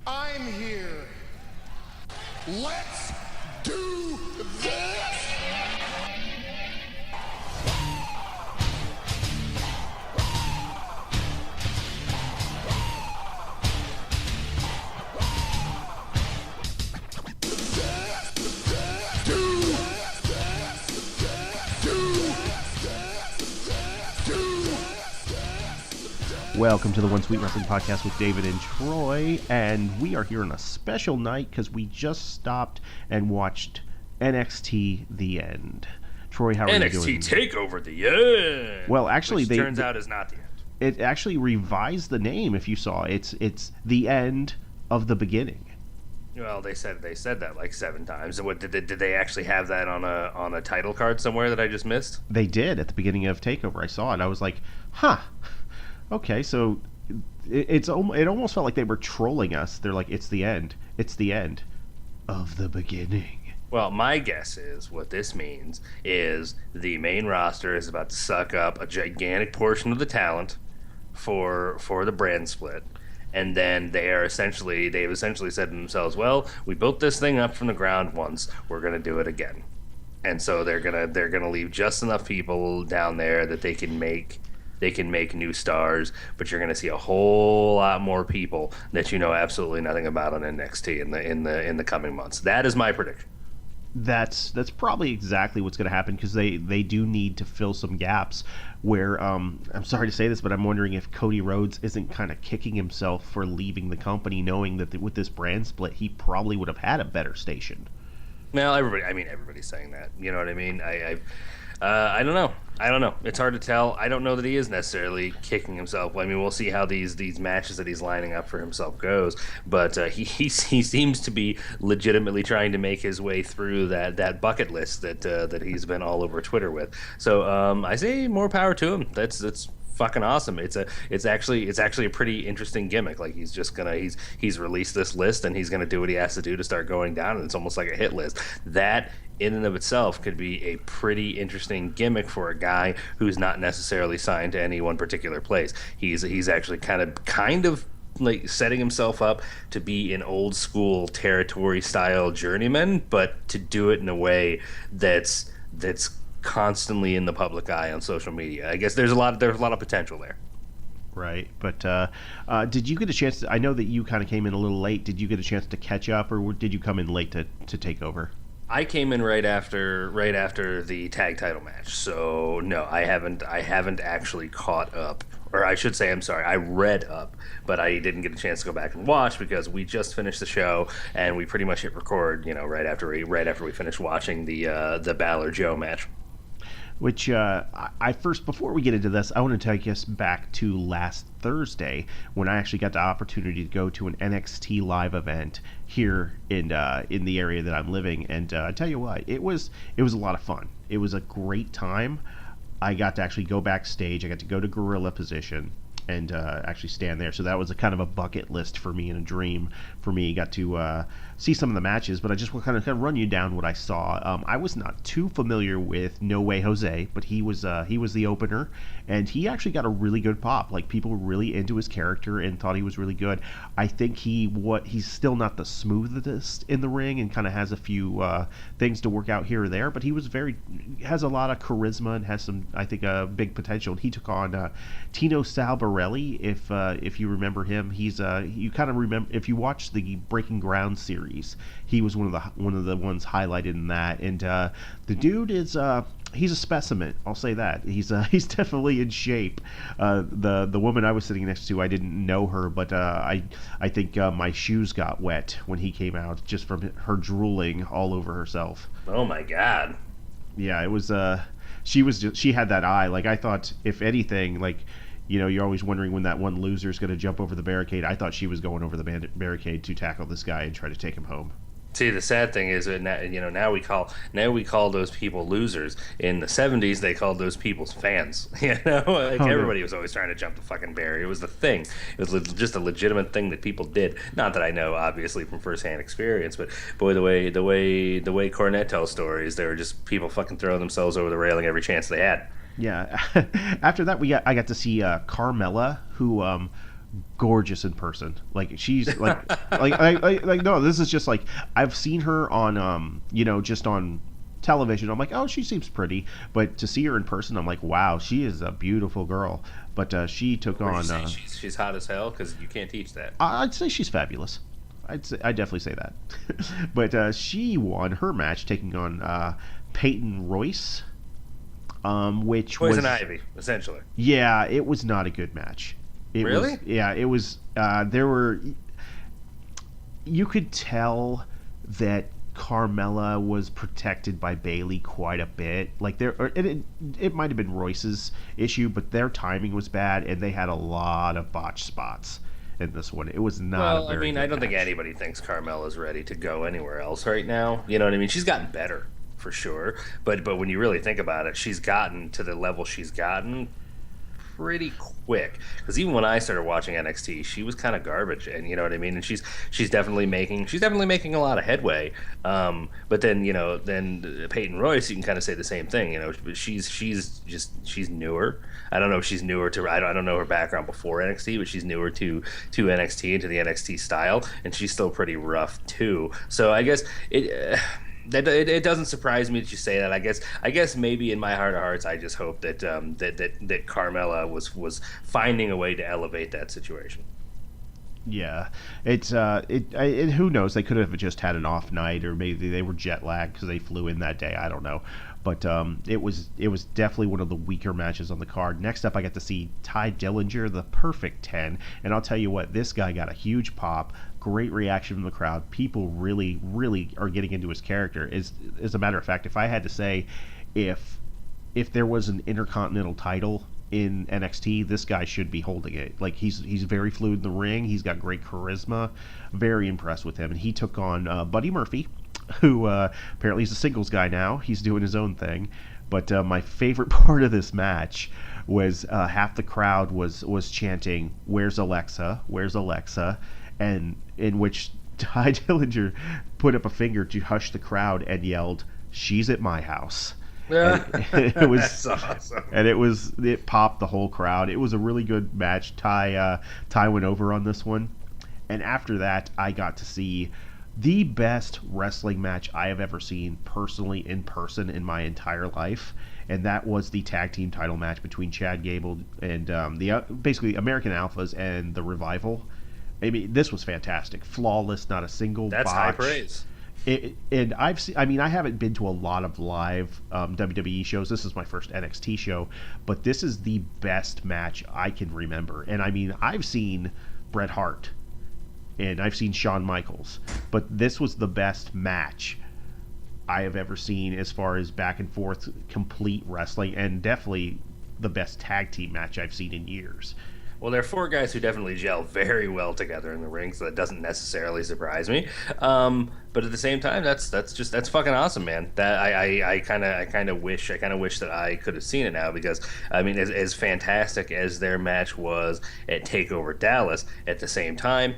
I'm here. Let's do this! Welcome to the One Sweet Wrestling Podcast with David and Troy, and we are here on a special night because we just stopped and watched NXT The End. Troy, how are you doing? NXT TakeOver The End. Well, actually, which turns out is not the end. It actually revised the name. If you saw, it's the end of the beginning. Well, they said that like 7 times. What did they actually have that on a title card somewhere that I just missed? They did at the beginning of TakeOver. I saw it. I was like, huh. Okay, so it almost felt like they were trolling us. They're like, it's the end. It's the end of the beginning. Well, my guess is what this means is the main roster is about to suck up a gigantic portion of the talent for the brand split. And then they've essentially said to themselves, well, we built this thing up from the ground once. We're going to do it again. And so they're gonna leave just enough people down there that they can make new stars, but you're going to see a whole lot more people that you know absolutely nothing about on NXT in the coming months. That is my prediction. That's probably exactly what's going to happen because they do need to fill some gaps where I'm sorry to say this, but I'm wondering if Cody Rhodes isn't kind of kicking himself for leaving the company, knowing that with this brand split, he probably would have had a better station. Well, everybody's saying that. You know what I mean? I don't know. It's hard to tell. I don't know that he is necessarily kicking himself. I mean, we'll see how these matches that he's lining up for himself goes. But he seems to be legitimately trying to make his way through that bucket list that he's been all over Twitter with. So I say more power to him. That's fucking awesome. It's actually a pretty interesting gimmick. Like he's released this list and he's gonna do what he has to do to start going down, and it's almost like a hit list. That in and of itself could be a pretty interesting gimmick for a guy who's not necessarily signed to any one particular place. He's actually kind of like setting himself up to be an old school territory style journeyman, but to do it in a way that's constantly in the public eye on social media. I guess there's a lot of potential there. Right, but did you get a chance I know that you kind of came in a little late. Did you get a chance to catch up, or did you come in late to take over? I came in right after the tag title match. So no, I haven't actually caught up. Or I should say, I'm sorry, I read up, but I didn't get a chance to go back and watch because we just finished the show and we pretty much hit record, right after we finished watching the Balor Joe match. Which I first, before we get into this, I want to take us back to last Thursday when I actually got the opportunity to go to an NXT live event here in the area that I'm living, and I tell you what, it was a lot of fun. It was a great time. I got to actually go backstage. I got to go to gorilla position and actually stand there. So that was a kind of a bucket list for me and a dream for me. Got to see some of the matches, but I just want to kind of run you down what I saw. I was not too familiar with No Way Jose, but he was the opener, and he actually got a really good pop. Like, people were really into his character and thought he was really good. I think he's still not the smoothest in the ring and kind of has a few things to work out here or there, but he has a lot of charisma and has some, I think, big potential. And he took on Tino Salvarelli, if you remember him. He's you kind of remember if you watch the Breaking Ground series. He was one of the ones highlighted in that, and the dude is he's a specimen. I'll say that he's definitely in shape. The woman I was sitting next to, I didn't know her, but I think my shoes got wet when he came out just from her drooling all over herself. Oh my god. Yeah, it was. She had that eye. Like, I thought, if anything, like, you're always wondering when that one loser is going to jump over the barricade. I thought she was going over the barricade to tackle this guy and try to take him home. See, the sad thing is that now we call those people losers. In the 70s, they called those people fans. Everybody was always trying to jump the fucking barrier. It was the thing. It was just a legitimate thing that people did. Not that I know, obviously, from firsthand experience, but boy, the way Cornette tells stories, they were just people fucking throwing themselves over the railing every chance they had. Yeah. After that, I got to see Carmella, who gorgeous in person. Like she's like no, this is just like I've seen her on just on television. I'm like, oh, she seems pretty, but to see her in person, I'm like, wow, she is a beautiful girl. But she took Would you on. say she's hot as hell? Because you can't teach that. I'd say she's fabulous. I'd definitely say that. But she won her match taking on Peyton Royce, which Poison was Ivy, essentially. yeah, it was not a good match. Really? Yeah, it was. There were. You could tell that Carmella was protected by Bailey quite a bit. Like it might have been Royce's issue, but their timing was bad, and they had a lot of botched spots in this one. It was not. Well, a very good I don't think match. anybody thinks Carmella's ready to go anywhere else right now. You know what I mean? She's gotten better for sure, but when you really think about it, she's gotten to the level she's gotten pretty quick. Because even when I started watching NXT, she was kind of garbage, and you know what I mean. And she's definitely making a lot of headway. But then then Peyton Royce, you can kind of say the same thing. You know, she's newer. I don't know if she's newer to. I don't know her background before NXT, but she's newer to NXT and to the NXT style, and she's still pretty rough too. So I guess it. It doesn't surprise me that you say that. I guess maybe in my heart of hearts, I just hope that that Carmella was finding a way to elevate that situation. Yeah, it's who knows? They could have just had an off night, or maybe they were jet lagged because they flew in that day. I don't know, but it was definitely one of the weaker matches on the card. Next up, I got to see Ty Dillinger, the Perfect 10, and I'll tell you what, this guy got a huge pop. Great reaction from the crowd. People really, really are getting into his character. As a matter of fact, if I had to say, if there was an Intercontinental title in NXT, this guy should be holding it. Like he's very fluid in the ring. He's got great charisma. Very impressed with him. And he took on Buddy Murphy, who apparently is a singles guy now. He's doing his own thing. But my favorite part of this match was half the crowd was chanting, "Where's Alexa? Where's Alexa?" And in which Ty Dillinger put up a finger to hush the crowd and yelled, "She's at my house." And it was That's awesome. And it popped the whole crowd. It was a really good match. Ty went over on this one, and after that, I got to see the best wrestling match I have ever seen personally in person in my entire life, and that was the tag team title match between Chad Gable and the basically American Alphas and the Revival. I mean, this was fantastic, flawless, not a single That's botch. high praise. And I've seen, I mean, I haven't been to a lot of live WWE shows. This is my first NXT show, but this is the best match I can remember. And I mean, I've seen Bret Hart and I've seen Shawn Michaels, but this was the best match I have ever seen as far as back and forth complete wrestling, and definitely the best tag team match I've seen in years. Well, there are four guys who definitely gel very well together in the ring, so that doesn't necessarily surprise me. But at the same time, that's fucking awesome, man. That I kind of wish that I could have seen it now, because I mean, as fantastic as their match was at Takeover Dallas, at the same time,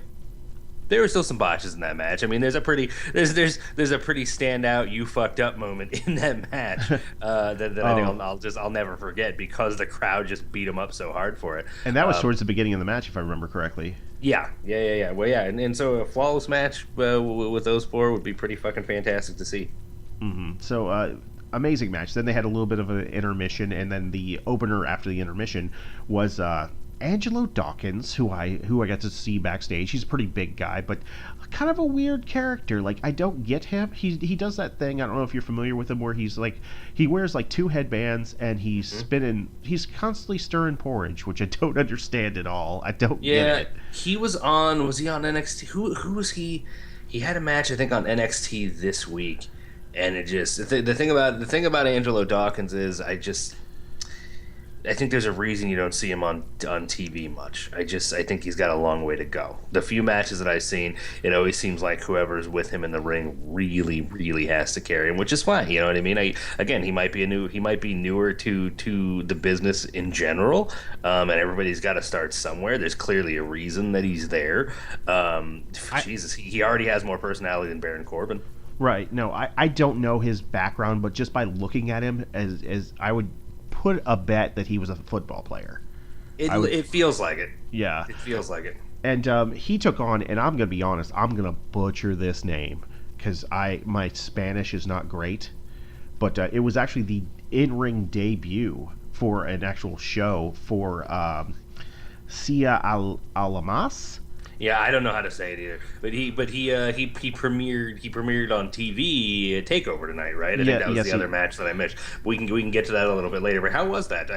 there were still some botches in that match. I mean, there's a pretty standout "you fucked up" moment in that match that I think I'll never forget, because the crowd just beat him up so hard for it. And that was towards the beginning of the match, if I remember correctly. Yeah. Well, yeah, and so a flawless match with those four would be pretty fucking fantastic to see. So, amazing match. Then they had a little bit of an intermission, and then the opener after the intermission was Angelo Dawkins, who I got to see backstage. He's a pretty big guy, but kind of a weird character. Like, I don't get him. He does that thing, I don't know if you're familiar with him, where he's like, he wears like two headbands and he's spinning, he's constantly stirring porridge, which I don't understand at all. I don't get it. Was he on NXT? Who was he? He had a match, I think, on NXT this week, and it just the thing about Angelo Dawkins is I think there's a reason you don't see him on TV much. I think he's got a long way to go. The few matches that I've seen, it always seems like whoever's with him in the ring really, really has to carry him, which is fine. You know what I mean? He might be newer to the business in general, and everybody's got to start somewhere. There's clearly a reason that he's there. Jesus, he already has more personality than Baron Corbin. Right. No, I don't know his background, but just by looking at him, as I would put a bet that he was a football player. It feels like it. Yeah. It feels like it. And he took on, and I'm gonna be honest, I'm gonna butcher this name because my Spanish is not great, but it was actually the in-ring debut for an actual show for Cia Alamas. Yeah, I don't know how to say it either. But he premiered on TV Takeover tonight, right? I think that was the other match that I missed. We can get to that a little bit later. But how was that?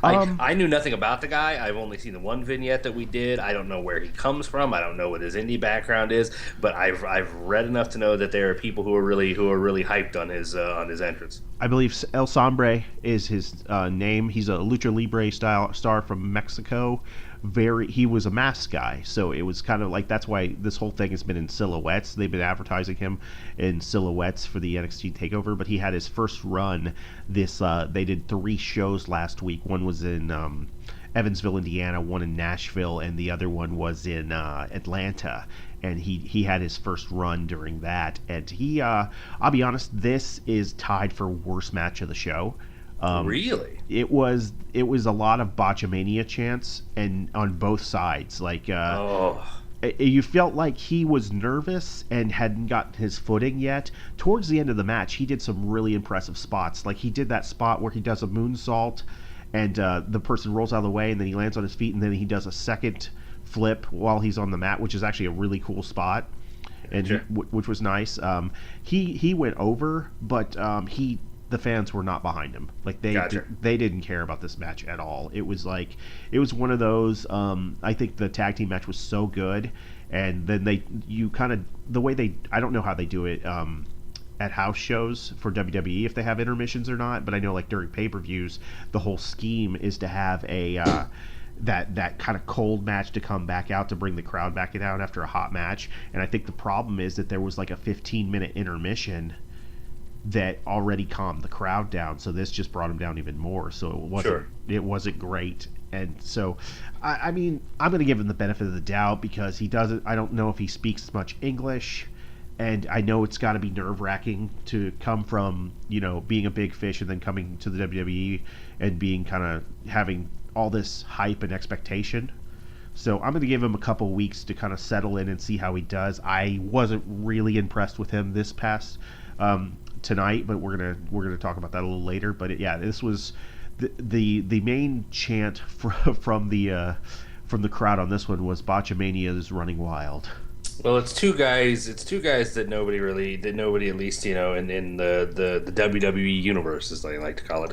I knew nothing about the guy. I've only seen the one vignette that we did. I don't know where he comes from. I don't know what his indie background is. But I've read enough to know that there are people who are really hyped on his entrance. I believe El Sombre is his name. He's a lucha libre style star from Mexico. He was a mask guy, so it was kind of like that's why this whole thing has been in silhouettes. They've been advertising him in silhouettes for the NXT Takeover, but he had his first run. They did 3 shows last week. One was in Evansville, Indiana, one in Nashville, and the other one was in Atlanta. And he had his first run during that, and I'll be honest, this is tied for worst match of the show. Really? It was a lot of botchamania chants, and on both sides. Like, you felt like he was nervous and hadn't gotten his footing yet. Towards the end of the match, he did some really impressive spots. Like, he did that spot where he does a moonsault, and the person rolls out of the way, and then he lands on his feet, and then he does a second flip while he's on the mat, which is actually a really cool spot, and sure. which was nice. He went over, but the fans were not behind him. Like they didn't care about this match at all. It was one of those. I think the tag team match was so good, and then the way I don't know how they do it at house shows for WWE if they have intermissions or not, but I know like during pay-per-views the whole scheme is to have a that kind of cold match to come back out to bring the crowd back out after a hot match. And I think the problem is that there was like a 15-minute intermission that already calmed the crowd down, so this just brought him down even more. So it wasn't great. And so I mean, I'm going to give him the benefit of the doubt because I don't know if he speaks much English, and I know it's got to be nerve-wracking to come from, being a big fish and then coming to the WWE and being kind of having all this hype and expectation. So I'm going to give him a couple weeks to kind of settle in and see how he does. I wasn't really impressed with him this past tonight, but we're gonna talk about that a little later. But this was the main chant from the crowd on this one was Botchamania is running wild. Well, it's two guys that nobody at least in the WWE universe, as they like to call it,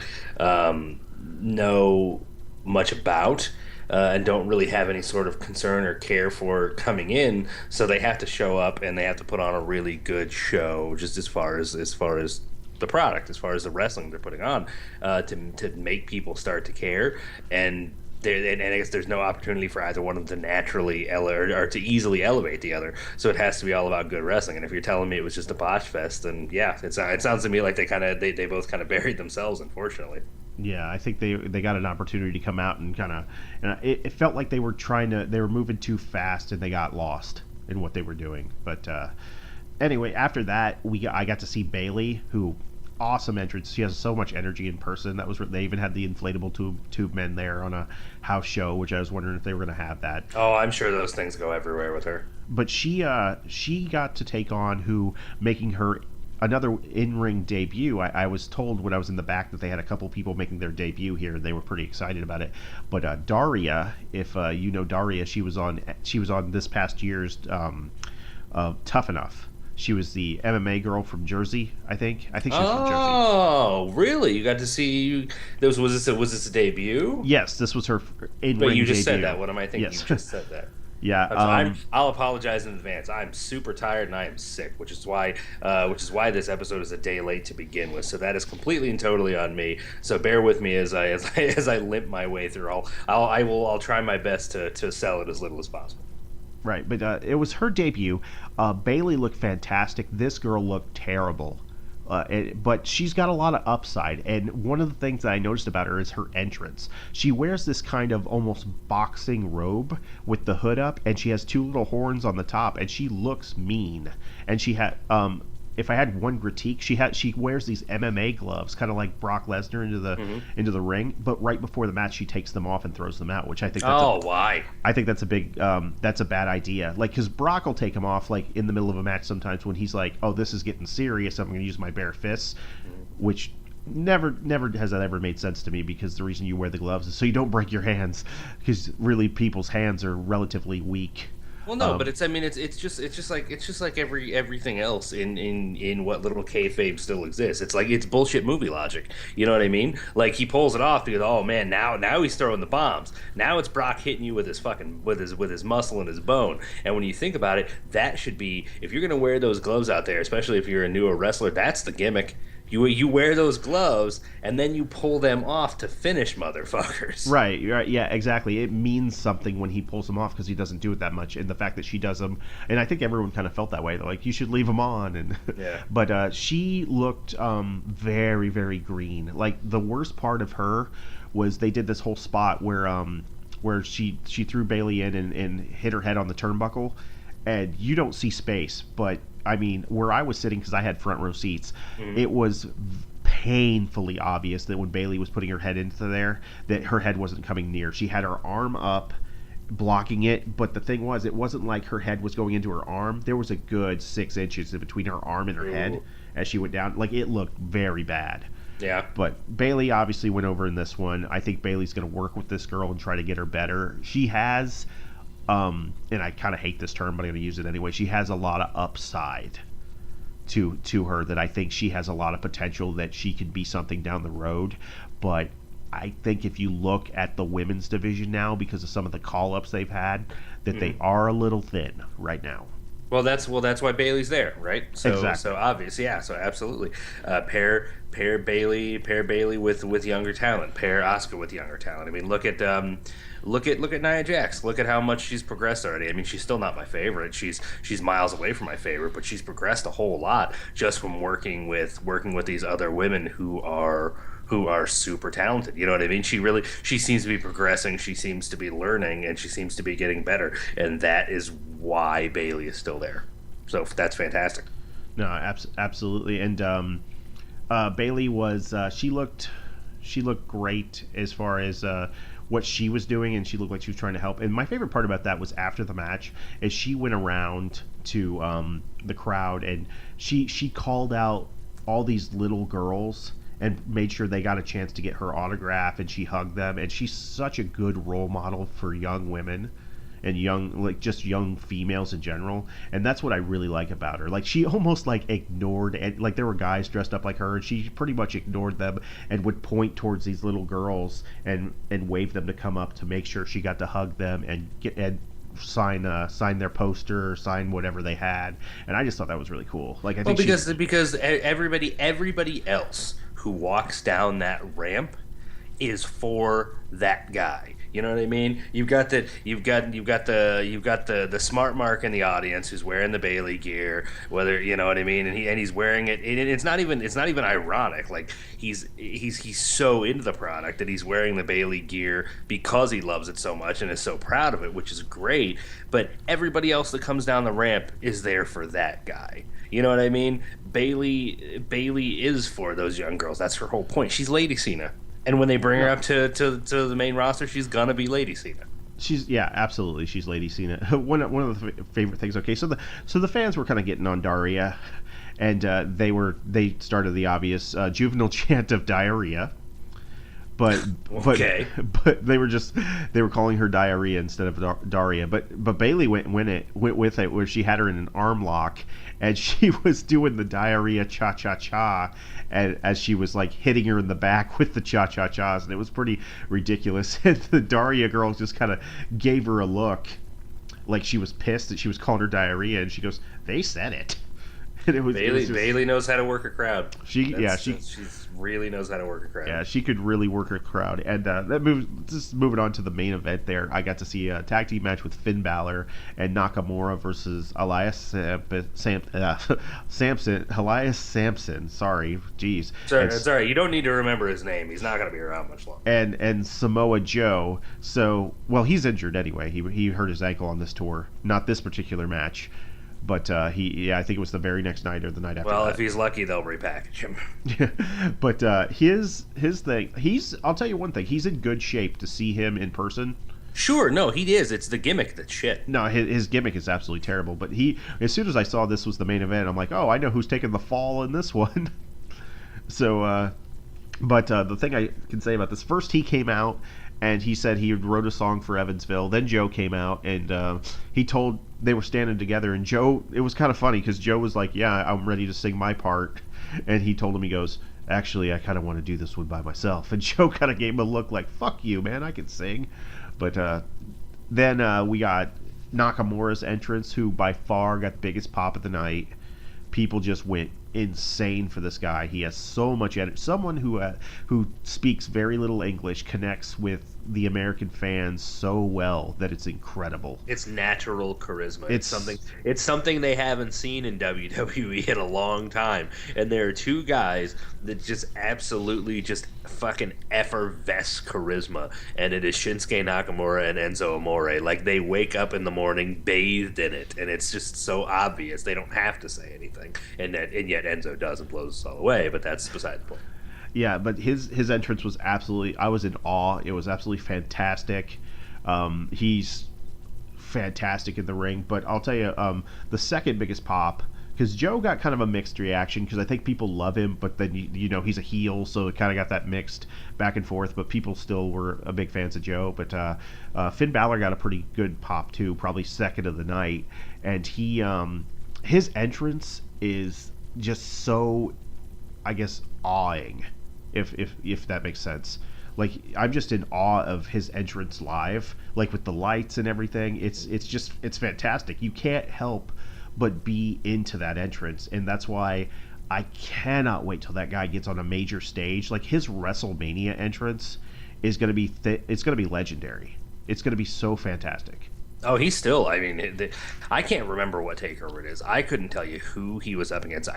know much about, and don't really have any sort of concern or care for coming in, so they have to show up and they have to put on a really good show, just as far as the product, as far as the wrestling they're putting on, to make people start to care. And I guess there's no opportunity for either one of them to naturally or to easily elevate the other. So it has to be all about good wrestling. And if you're telling me it was just a botch fest, then yeah, it sounds to me like they both kind of buried themselves, unfortunately. Yeah, I think they got an opportunity to come out and it felt like they were moving too fast and they got lost in what they were doing. But anyway, after that I got to see Bayley, who awesome entrance. She has so much energy in person. They even had the inflatable tube men there on a house show, which I was wondering if they were going to have that. Oh, I'm sure those things go everywhere with her. But she got to take on making her another in-ring debut. I was told when I was in the back that they had a couple people making their debut here, and they were pretty excited about it. But Daria, if you know Daria, she was on this past year's Tough Enough. She was the MMA girl from Jersey, I think. I think she was from Jersey. Oh, really? You got to see? Was this a debut? Yes, this was her in-ring debut. But you just said that. What am I thinking? Yes. You just said that. Yeah. I'll apologize in advance. I'm super tired and I am sick, which is why this episode is a day late to begin with. So that is completely and totally on me. So bear with me as I limp my way through. I'll try my best to sell it as little as possible. Right, but it was her debut. Bayley looked fantastic. This girl looked terrible. But she's got a lot of upside. And one of the things that I noticed about her is her entrance. She wears this kind of almost boxing robe with the hood up, and she has 2 little horns on the top, and she looks mean. And she had if I had one critique, she wears these MMA gloves, kind of like Brock Lesnar into the ring, but right before the match she takes them off and throws them out, which I think why? I think that's a big that's a bad idea. Like, because Brock will take them off like in the middle of a match sometimes when he's like, oh, this is getting serious, I'm going to use my bare fists, which never has that ever made sense to me, because the reason you wear the gloves is so you don't break your hands, because really people's hands are relatively weak. Well, no, but it's just like everything else in what little kayfabe still exists. It's like, it's bullshit movie logic. You know what I mean? Like, he pulls it off because, oh man, now he's throwing the bombs. Now it's Brock hitting you with his fucking with his muscle and his bone. And when you think about it, that should be, if you're gonna wear those gloves out there, especially if you're a newer wrestler, that's the gimmick. You wear those gloves and then you pull them off to finish motherfuckers. Right, yeah, exactly. It means something when he pulls them off, because he doesn't do it that much. And the fact that she does them, and I think everyone kind of felt that way. They're like, you should leave them on. And yeah. But she looked very, very green. Like, the worst part of her was they did this whole spot where she threw Bailey in and hit her head on the turnbuckle, and you don't see space, but I mean, where I was sitting, because I had front row seats, it was painfully obvious that when Bailey was putting her head into there, that her head wasn't coming near. She had her arm up, blocking it, but the thing was, it wasn't like her head was going into her arm. There was a good 6 inches in between her arm and her head as she went down. Like, it looked very bad. Yeah. But Bailey obviously went over in this one. I think Bailey's going to work with this girl and try to get her better. She has... and I kind of hate this term, but I'm going to use it anyway. She has a lot of upside to her, that I think she has a lot of potential, that she could be something down the road. But I think if you look at the women's division now, because of some of the call-ups they've had, that they are a little thin right now. Well, that's why Bailey's there, right? So, exactly. So obvious, yeah. So absolutely, pair Bailey with younger talent, pair Asuka with younger talent. I mean, look at Nia Jax. Look at how much she's progressed already. I mean, she's still not my favorite. She's miles away from my favorite, but she's progressed a whole lot just from working with these other women who are super talented. You know what I mean? She seems to be progressing, she seems to be learning, and she seems to be getting better, and that is why Bailey is still there. So that's fantastic. No, absolutely. And Bailey was she looked great as far as what she was doing, and she looked like she was trying to help. And my favorite part about that was after the match, is she went around to the crowd, and she called out all these little girls and made sure they got a chance to get her autograph, and she hugged them. And she's such a good role model for young women and young females in general, and that's what I really like about her. Like, she almost ignored, and like there were guys dressed up like her, and she pretty much ignored them and would point towards these little girls and wave them to come up, to make sure she got to hug them and sign their poster or sign whatever they had. And I just thought that was really cool. Like, I think because everybody else who walks down that ramp is for that guy. You know what I mean? You've got the smart mark in the audience who's wearing the Bailey gear, whether, you know what I mean, and he's wearing it. It's not even ironic. Like, he's so into the product that he's wearing the Bailey gear because he loves it so much and is so proud of it, which is great. But everybody else that comes down the ramp is there for that guy. You know what I mean? Bailey is for those young girls. That's her whole point. She's Lady Cena. And when they bring her up to the main roster, she's gonna be Lady Cena. Absolutely, she's Lady Cena. One of the favorite things. Okay, so the fans were kind of getting on Daria, and they started the obvious juvenile chant of diarrhea. But okay. but they were calling her diarrhea instead of Daria. But Bailey went with it, where she had her in an arm lock, and she was doing the diarrhea cha cha cha, and as she was like hitting her in the back with the cha cha chas, and it was pretty ridiculous. And the Daria girl just kind of gave her a look, like she was pissed that she was calling her diarrhea, and she goes, "They said it." And Bailey knows how to work a crowd. She really knows how to work a crowd. Yeah, she could really work a crowd. And just moving on to the main event there, I got to see a tag team match with Finn Balor and Nakamura versus Elias Sampson. Sorry, jeez. Sorry, you don't need to remember his name. He's not going to be around much longer. And Samoa Joe. So, well, he's injured anyway. He hurt his ankle on this tour, not this particular match. But I think it was the very next night or the night after Well, that. if he's lucky, they'll repackage him. But his thing, I'll tell you one thing, he's in good shape to see him in person. Sure, no, he is. It's the gimmick that's shit. No, his gimmick is absolutely terrible. But as soon as I saw this was the main event, I'm like, oh, I know who's taking the fall in this one. So, but the thing I can say about this, first he came out and he said he wrote a song for Evansville. Then Joe came out and they were standing together. And Joe, it was kind of funny because Joe was like, yeah, I'm ready to sing my part. And he told him, he goes, actually, I kind of want to do this one by myself. And Joe kind of gave him a look like, fuck you, man, I can sing. But then we got Nakamura's entrance, who by far got the biggest pop of the night. People just went insane for this guy. He has so much energy. Someone who speaks very little English connects with the American fans so well that it's incredible. It's natural charisma. It's something they haven't seen in WWE in a long time. And there are two guys that just absolutely just fucking effervesce charisma, and it is Shinsuke Nakamura and Enzo Amore. Like, they wake up in the morning bathed in it, and it's just so obvious. They don't have to say anything, and yet Enzo does and blows us all away. But that's beside the point. Yeah, but his entrance was absolutely, I was in awe. It was absolutely fantastic. He's fantastic in the ring. But I'll tell you, the second biggest pop, because Joe got kind of a mixed reaction, because I think people love him, but then he's a heel, so it kind of got that mixed back and forth. But people still were a big fans of Joe. But Finn Balor got a pretty good pop too, probably second of the night, and his entrance is just so, I guess, awing, if that makes sense. Like, I'm just in awe of his entrance live, like with the lights and everything. It's fantastic. You can't help but be into that entrance, and that's why I cannot wait till that guy gets on a major stage. Like, his WrestleMania entrance is going to be it's going to be legendary. It's going to be so fantastic. Oh, he's still. I mean, I can't remember what takeover it is. I couldn't tell you who he was up against.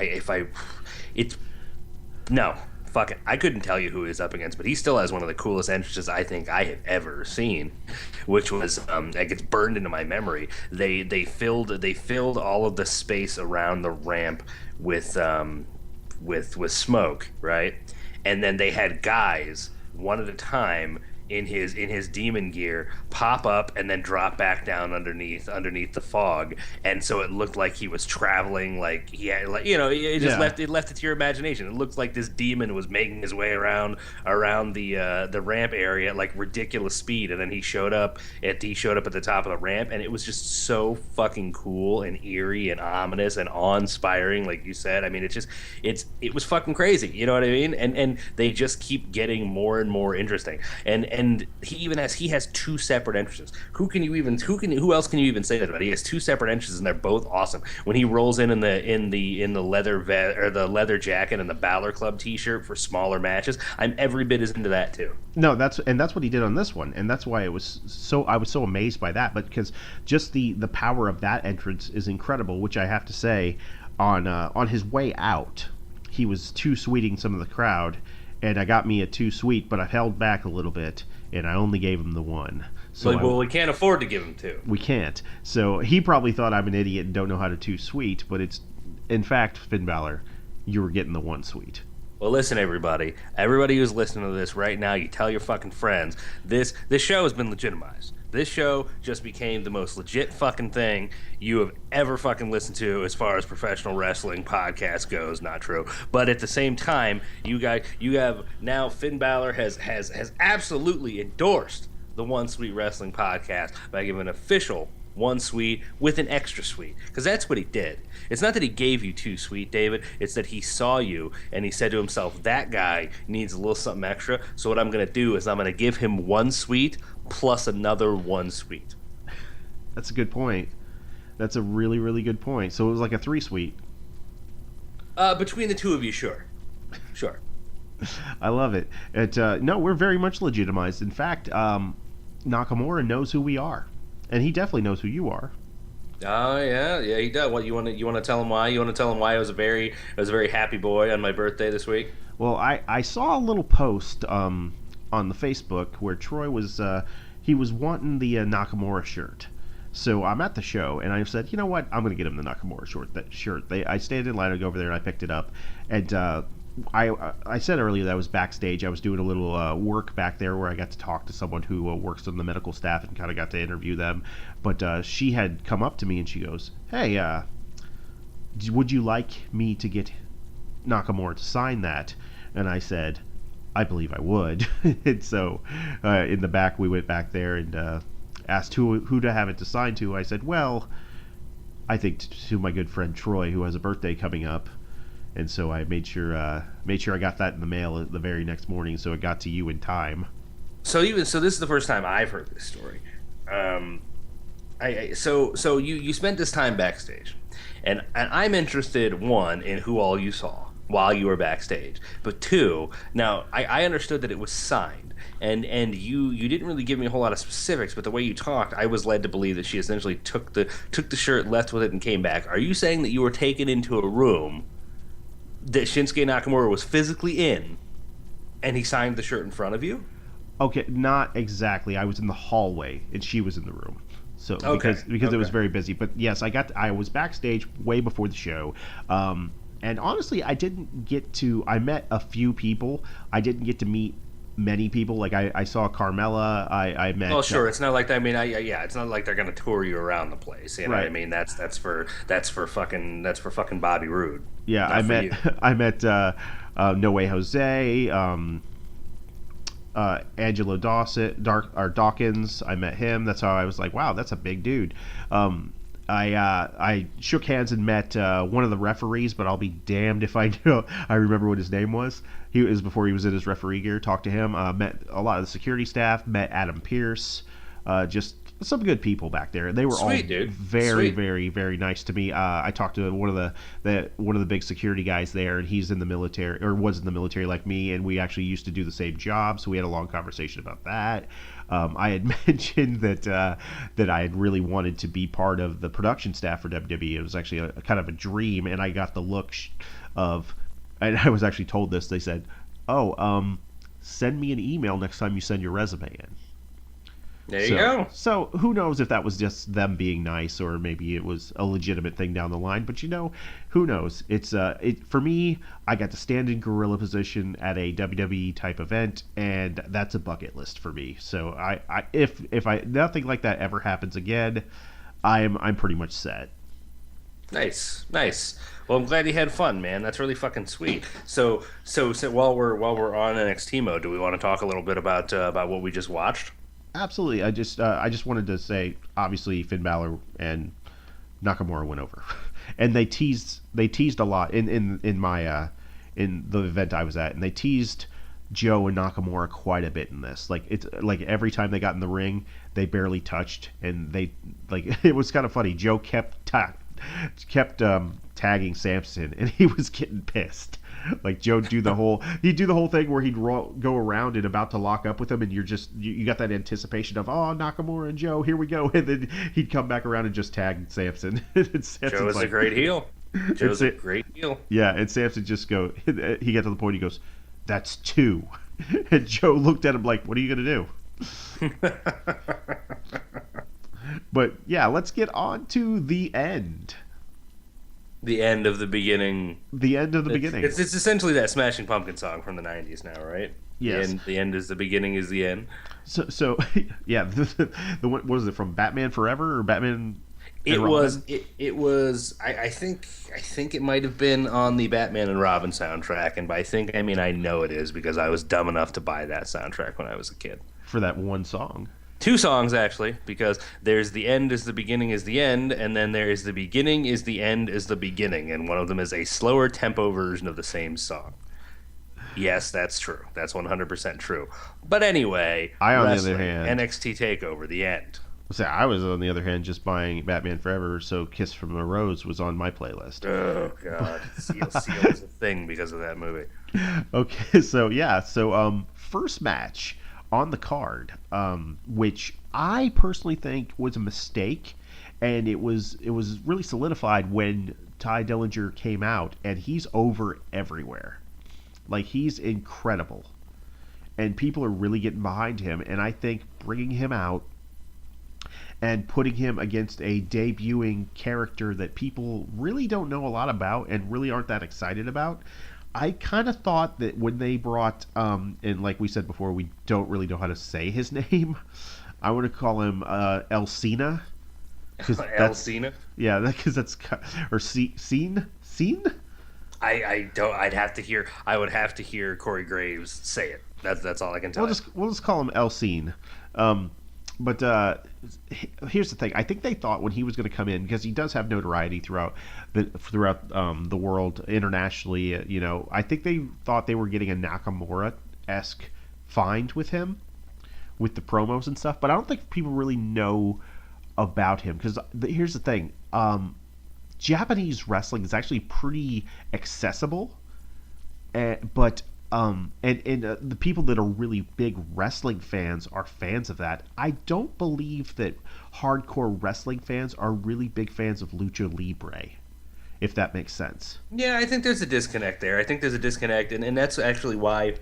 Fuck it. I couldn't tell you who he was up against, but he still has one of the coolest entrances I think I have ever seen, which was that gets burned into my memory. They filled all of the space around the ramp with smoke, right? And then they had guys one at a time in his demon gear pop up and then drop back down underneath the fog, and so it looked like he was traveling, like he had, like, it just left it to your imagination. It looked like this demon was making his way around the ramp area at like ridiculous speed, and then he showed up at the top of the ramp, and it was just so fucking cool and eerie and ominous and awe-inspiring, like you said. I mean, it was fucking crazy, you know what I mean? And they just keep getting more and more interesting, and he has two separate entrances. Who else can you even say that about? He has two separate entrances, and they're both awesome. When he rolls in the leather vest, or the leather jacket, and the Balor Club T-shirt for smaller matches, I'm every bit as into that too. No, that's what he did on this one, and that's why I was so amazed by that. But because just the power of that entrance is incredible, which I have to say, on his way out, he was too sweeting some of the crowd, and I got me a too sweet, but I held back a little bit, and I only gave him the one. So we can't afford to give him two. We can't. So he probably thought I'm an idiot and don't know how to too sweet, but it's, in fact, Finn Balor, you were getting the one sweet. Well, listen, everybody who's listening to this right now, you tell your fucking friends, this show has been legitimized. This show just became the most legit fucking thing you have ever fucking listened to as far as professional wrestling podcast goes. Not true. But at the same time, you have now, Finn Balor has absolutely endorsed the One Sweet Wrestling podcast by giving an official one sweet with an extra sweet, because that's what he did. It's not that he gave you too sweet, David. It's that he saw you and he said to himself, that guy needs a little something extra, so what I'm going to do is I'm going to give him one sweet plus another one sweet. That's a good point. That's a really, really good point. So it was like a 3 sweet. Between the two of you, sure. I love it. No, we're very much legitimized. In fact, Nakamura knows who we are, and he definitely knows who you are. Oh yeah, he does. What, you want to tell him why? You want to tell him why I was a very happy boy on my birthday this week? Well, I saw a little post on the Facebook where Troy was he was wanting the Nakamura shirt. So I'm at the show, and I said, you know what? I'm going to get him the Nakamura shirt. I stayed in line to go over there, and I picked it up. And I said earlier that I was backstage. I was doing a little work back there where I got to talk to someone who works on the medical staff and kind of got to interview them. But she had come up to me, and she goes, hey, would you like me to get Nakamura to sign that? And I said, I believe I would. And so in the back, we went back there and asked who to have it to sign to. I said, well, I think to my good friend Troy, who has a birthday coming up. And so I made sure I got that in the mail the very next morning, so it got to you in time. So this is the first time I've heard this story. So you spent this time backstage, and I'm interested, one, in who all you saw while you were backstage, but two, now I understood that it was signed, and you didn't really give me a whole lot of specifics, but the way you talked, I was led to believe that she essentially took the shirt, left with it, and came back. Are you saying that you were taken into a room that Shinsuke Nakamura was physically in, and he signed the shirt in front of you? Okay, not exactly. I was in the hallway, and she was in the room. So because it was very busy. But yes, I was backstage way before the show. And honestly, I didn't get to. I met a few people. I didn't get to meet many people. Like I saw Carmella. I met. Well, sure. It's not like I mean, yeah. It's not like they're gonna tour you around the place. You know what I mean? That's for fucking Bobby Roode. Yeah, I met No Way Jose. Angelo Dawkins. I met him. That's how I was like, wow, that's a big dude. I shook hands and met one of the referees, but I'll be damned if I remember what his name was. He was before he was in his referee gear. Talked to him. Met a lot of the security staff. Met Adam Pearce. Just some good people back there. They were all very, very, very nice to me. I talked to one of the big security guys there, and he's in the military, or was in the military like me, and we actually used to do the same job, so we had a long conversation about that. I had mentioned that I had really wanted to be part of the production staff for WWE. It was actually a kind of a dream, and I got the look of, and I was actually told this. They said, "Oh, send me an email next time you send your resume in." There you go. So who knows if that was just them being nice, or maybe it was a legitimate thing down the line. But who knows? It's for me. I got to stand in gorilla position at a WWE type event, and that's a bucket list for me. So if nothing like that ever happens again, I'm pretty much set. Nice. Well, I'm glad you had fun, man. That's really fucking sweet. So while we're on NXT mode, do we want to talk a little bit about what we just watched? Absolutely. I just wanted to say, obviously, Finn Balor and Nakamura went over, and they teased a lot in the event I was at, and they teased Joe and Nakamura quite a bit in this. Like it's like every time they got in the ring, they barely touched, and it was kind of funny. Joe kept tagging Samson, and he was getting pissed. Like Joe he'd do the whole thing where he'd go around and about to lock up with him, and you got that anticipation of, oh, Nakamura and Joe, here we go, and then he'd come back around and just tag Samson. Joe is a great heel. Joe's a great heel. Yeah, and Samson he got to the point, he goes, that's 2. And Joe looked at him like, what are you going to do? But yeah, let's get on to the end. The end of the beginning. The end of the beginning. It's essentially that Smashing Pumpkin song from the 90s now, right? Yes. The end is the beginning is the end. So yeah, the what was it, from Batman Forever or Batman? It was. I think it might have been on the Batman and Robin soundtrack, and by I think I mean I know it is because I was dumb enough to buy that soundtrack when I was a kid. For that one song. 2 songs, actually, because there's the end is the beginning is the end, and then there is the beginning is the end is the beginning, and one of them is a slower tempo version of the same song. Yes, that's true. That's 100% true. But anyway, on the other hand, NXT TakeOver, the end. I was, on the other hand, just buying Batman Forever, so Kiss from a Rose was on my playlist. Oh, God. Seal is a thing because of that movie. Okay, so first match on the card, which I personally think was a mistake, and it was really solidified when Ty Dillinger came out, and he's over everywhere. Like, he's incredible, and people are really getting behind him, and I think bringing him out and putting him against a debuting character that people really don't know a lot about and really aren't that excited about. I kind of thought that when they brought, and like we said before, we don't really know how to say his name. I want to call him El Cena. El Cena? Yeah, because that's, or Scene? I don't. I would have to hear Corey Graves say it. That's all I can tell. We'll just call him El Cene. But here's the thing. I think they thought when he was going to come in, because he does have notoriety throughout the world internationally. You know, I think they thought they were getting a Nakamura-esque find with him, with the promos and stuff. But I don't think people really know about him, because here's the thing. Japanese wrestling is actually pretty accessible, but the people that are really big wrestling fans are fans of that. I don't believe that hardcore wrestling fans are really big fans of Lucha Libre, if that makes sense. Yeah, I think there's a disconnect there. I think there's a disconnect, and that's actually why.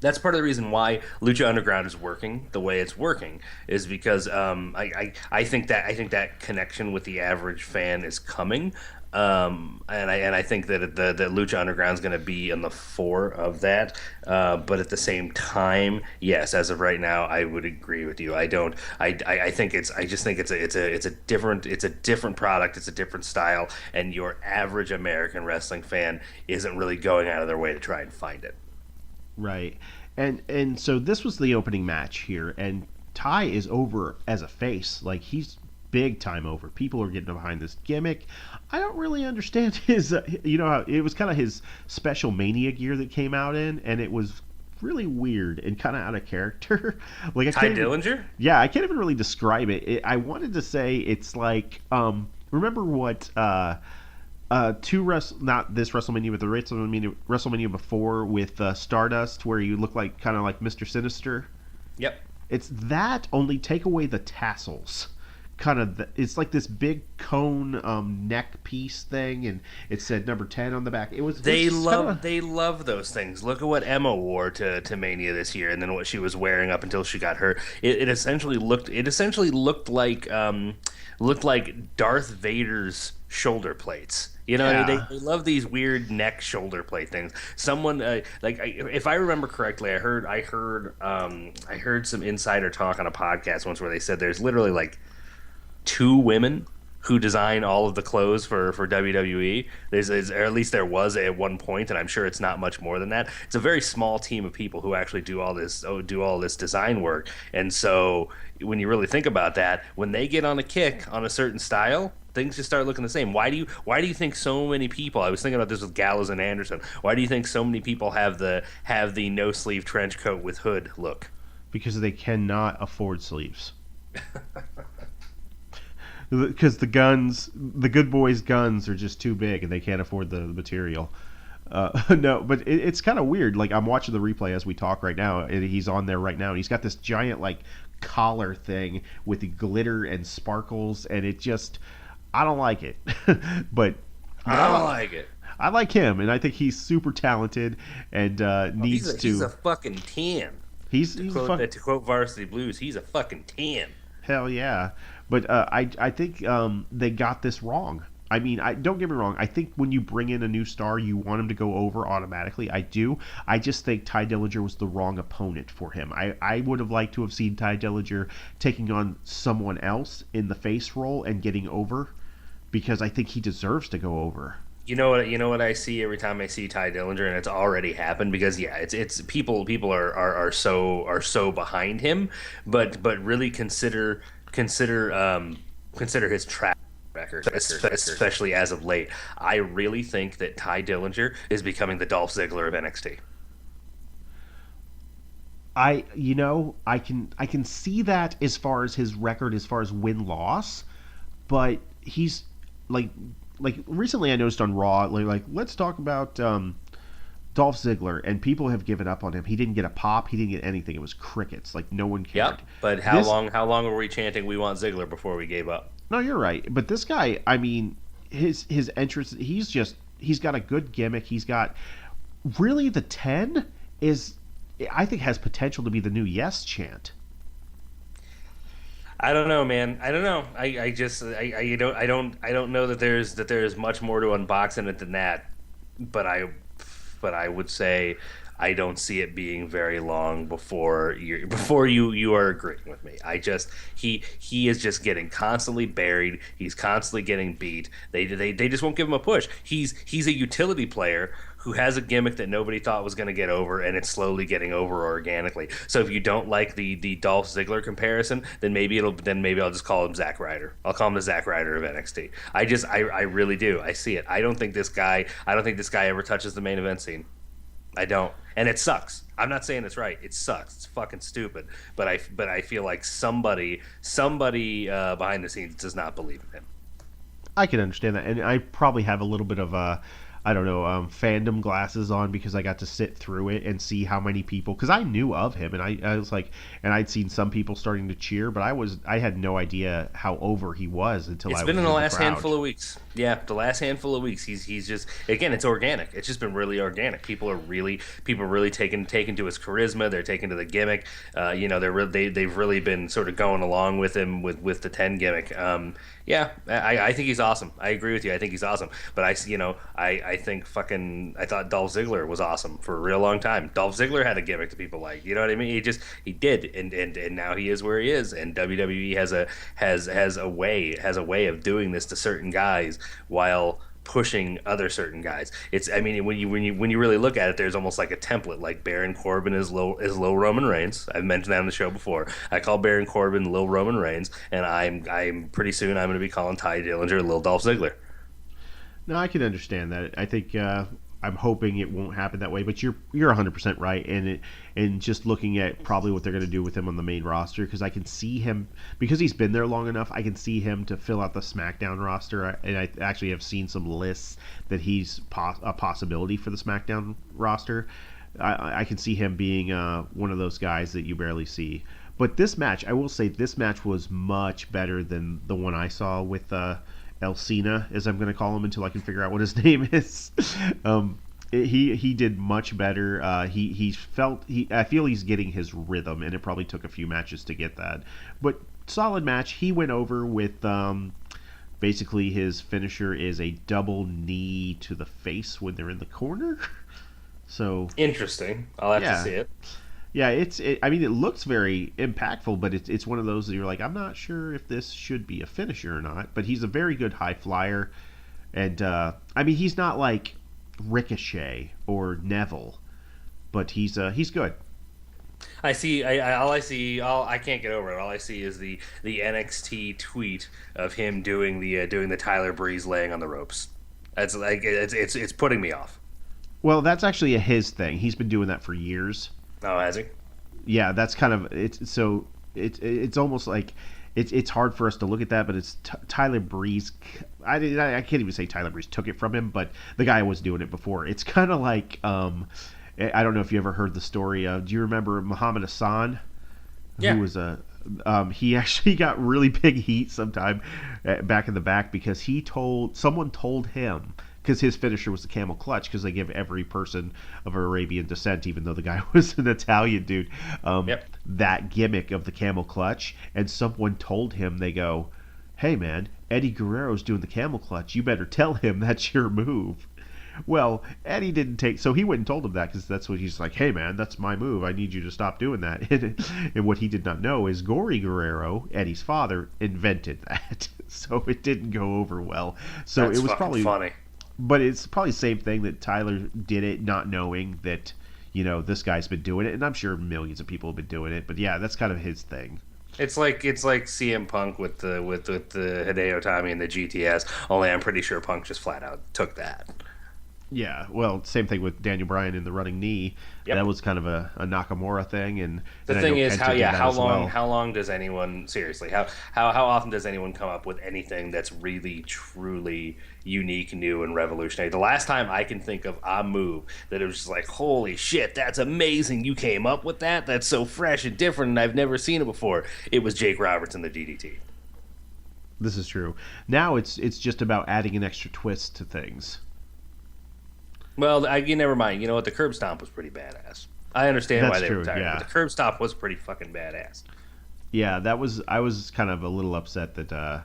That's part of the reason why Lucha Underground is working the way it's working, is because I think that connection with the average fan is coming, and I think that the Lucha Underground is going to be in the fore of that. But at the same time, yes, as of right now, I would agree with you. I don't. I think it's. I just think it's a different product. It's a different style, and your average American wrestling fan isn't really going out of their way to try and find it. Right. And so this was the opening match here, and Ty is over as a face. Like, he's big time over. People are getting behind this gimmick. I don't really understand his, how it was kind of his special Mania gear that came out in, and it was really weird and kind of out of character. Like, Ty Dillinger? Yeah, I can't even really describe it. I wanted to say it's like, remember what, not this WrestleMania, but the WrestleMania before with Stardust, where you look like kind of like Mr. Sinister. Yep. It's that, only take away the tassels. It's like this big cone neck piece thing, and it said number 10 on the back. They love those things. Look at what Emma wore to Mania this year, and then what she was wearing up until she got hurt. It essentially looked like Darth Vader's shoulder plates. You know, yeah. they love these weird neck shoulder plate things. Someone if I remember correctly, I heard some insider talk on a podcast once where they said there's literally like 2 women who design all of the clothes for WWE. Or at least there was at one point, and I'm sure it's not much more than that. It's a very small team of people who actually do all this design work. And so when you really think about that, when they get on a kick on a certain style, things just start looking the same. Why do you think so many people? I was thinking about this with Gallows and Anderson. Why do you think so many people have the no sleeve trench coat with hood look? Because they cannot afford sleeves. Because the good boys' guns are just too big and they can't afford the material. No, but it's kind of weird. Like, I'm watching the replay as we talk right now, and he's on there right now, and he's got this giant like collar thing with the glitter and sparkles, and it just, I don't like it. But I don't like it. I like him, and I think he's super talented and needs to. He's a fucking 10. To quote Varsity Blues, he's a fucking 10. Hell yeah. But I think they got this wrong. I mean, don't get me wrong. I think when you bring in a new star, you want him to go over automatically. I do. I just think Ty Dillinger was the wrong opponent for him. I would have liked to have seen Ty Dillinger taking on someone else in the face role and getting over, because I think he deserves to go over. You know what I see every time I see Ty Dillinger, and it's already happened, because it's people are so behind him, but really consider his track record, especially as of late. I really think that Ty Dillinger is becoming the Dolph Ziggler of NXT. I can see that as far as his record, as far as win-loss, but he's like recently I noticed on Raw, like let's talk about Dolph Ziggler, and people have given up on him. He didn't get a pop. He didn't get anything. It was crickets. Like, no one cared. Yep. But how long were we chanting "We want Ziggler" before we gave up? No, you're right. But this guy, I mean, his entrance, he's got a good gimmick. He's got really the 10 is, I think, has potential to be the new Yes chant. I don't know, man. I don't know. I just I don't know that there's much more to unbox in it than that. But I would say I don't see it being very long before you are agreeing with me. I just he is just getting constantly buried. He's constantly getting beat. They just won't give him a push. He's a utility player who has a gimmick that nobody thought was going to get over, and it's slowly getting over organically. So if you don't like the Dolph Ziggler comparison, then maybe I'll just call him Zack Ryder. I'll call him the Zack Ryder of NXT. I really do. I see it. I don't think this guy ever touches the main event scene. I don't, and it sucks. I'm not saying it's right. It sucks. It's fucking stupid. But I feel like somebody behind the scenes does not believe in him. I can understand that, and I probably have a little bit of I don't know, fandom glasses on because I got to sit through it and see how many people, because I knew of him and I was like, and I'd seen some people starting to cheer, but I had no idea how over he was until it's been in the last handful of weeks. Yeah, the last handful of weeks, he's just, again, it's organic. It's just been really organic. People are really taken to his charisma. They're taken to the gimmick. They've really been sort of going along with him with the 10 gimmick. Yeah, I think he's awesome. I agree with you. I think he's awesome. But I thought Dolph Ziggler was awesome for a real long time. Dolph Ziggler had a gimmick that people like. You know what I mean? He did, and now he is where he is. And WWE has a way of doing this to certain guys while pushing other certain guys. When you really look at it, there's almost like a template. Like Baron Corbin is low Roman Reigns. I've mentioned that on the show before. I call Baron Corbin low Roman Reigns, and I'm pretty soon I'm going to be calling Ty Dillinger little Dolph Ziggler. No, I can understand that. I think I'm hoping it won't happen that way, but you're 100% right. And just looking at probably what they're going to do with him on the main roster, because I can see him, because he's been there long enough, I can see him to fill out the SmackDown roster. And I actually have seen some lists that he's a possibility for the SmackDown roster. I can see him being one of those guys that you barely see. But this match, I will say, this match was much better than the one I saw with El Cena, as I'm going to call him until I can figure out what his name is. He did much better. I feel he's getting his rhythm, and it probably took a few matches to get that. But solid match. He went over with basically his finisher is a double knee to the face when they're in the corner. So interesting. I'll have to see it. Yeah, it looks very impactful, but it's one of those that you're like, I'm not sure if this should be a finisher or not. But he's a very good high flyer, and he's not like Ricochet or Neville, but he's good. I see. I can't get over it. All I see is the NXT tweet of him doing the Tyler Breeze laying on the ropes. That's like it's putting me off. Well, that's actually his thing. He's been doing that for years. Oh, has he? Yeah, that's kind of it's. So it's almost like it's hard for us to look at that, but it's Tyler Breeze. I can't even say Tyler Breeze took it from him, but the guy was doing it before. It's kind of like I don't know if you ever heard the story of. Do you remember Muhammad Hassan? Yeah. Who was he actually got really big heat sometime back in the back because someone told him. Because his finisher was the camel clutch, because they give every person of Arabian descent, even though the guy was an Italian dude, that gimmick of the camel clutch. And someone told him, they go, hey man, Eddie Guerrero's doing the camel clutch. You better tell him that's your move. Well, Eddie didn't take, so he went and told him that, because that's what he's like, hey man, that's my move. I need you to stop doing that. And what he did not know is Gory Guerrero, Eddie's father, invented that. So it didn't go over well. So that's it was probably funny. But it's probably the same thing that Tyler did it, not knowing that, this guy's been doing it, and I'm sure millions of people have been doing it. But yeah, that's kind of his thing. It's like CM Punk with the Hideo Itami and the GTS. Only I'm pretty sure Punk just flat out took that. Yeah, well, same thing with Daniel Bryan in the running knee. Yep. That was kind of a Nakamura thing, and the thing is, how long does anyone seriously how often does anyone come up with anything that's really truly unique, new, and revolutionary? The last time I can think of a move that it was just like, holy shit, that's amazing! You came up with that. That's so fresh and different, and I've never seen it before. It was Jake Roberts in the DDT. This is true. Now it's just about adding an extra twist to things. Well, you never mind. You know what? The curb stomp was pretty badass. I understand why they retired, but the curb stomp was pretty fucking badass. Yeah, that was I was kind of a little upset that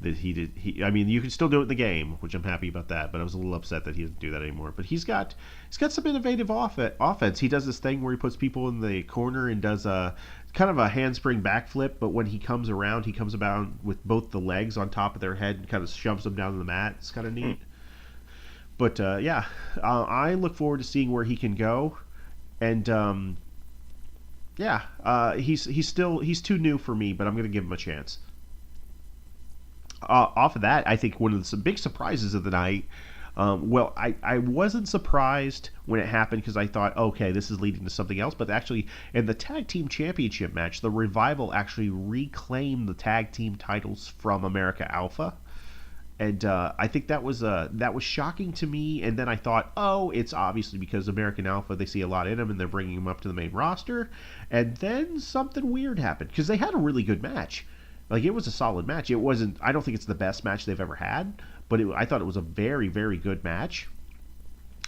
that he did. I mean, you can still do it in the game, which I'm happy about that. But I was a little upset that he doesn't do that anymore. But he's got some innovative offense. He does this thing where he puts people in the corner and does a kind of a handspring backflip. But when he comes around, he comes about with both the legs on top of their head and kind of shoves them down to the mat. It's kind of neat. But yeah, I look forward to seeing where he can go. And yeah, he's too new for me, but I'm going to give him a chance. Off of that, I think one of the big surprises of the night. Well, I wasn't surprised when it happened because I thought, okay, this is leading to something else. But actually, in the tag team championship match, the Revival actually reclaimed the tag team titles from America Alpha. And I think that was shocking to me. And then I thought, oh, it's obviously because American Alpha, they see a lot in him and they're bringing him up to the main roster. And then something weird happened because they had a really good match. Like, it was a solid match. It wasn't. I don't think it's the best match they've ever had, but I thought it was a very, very good match.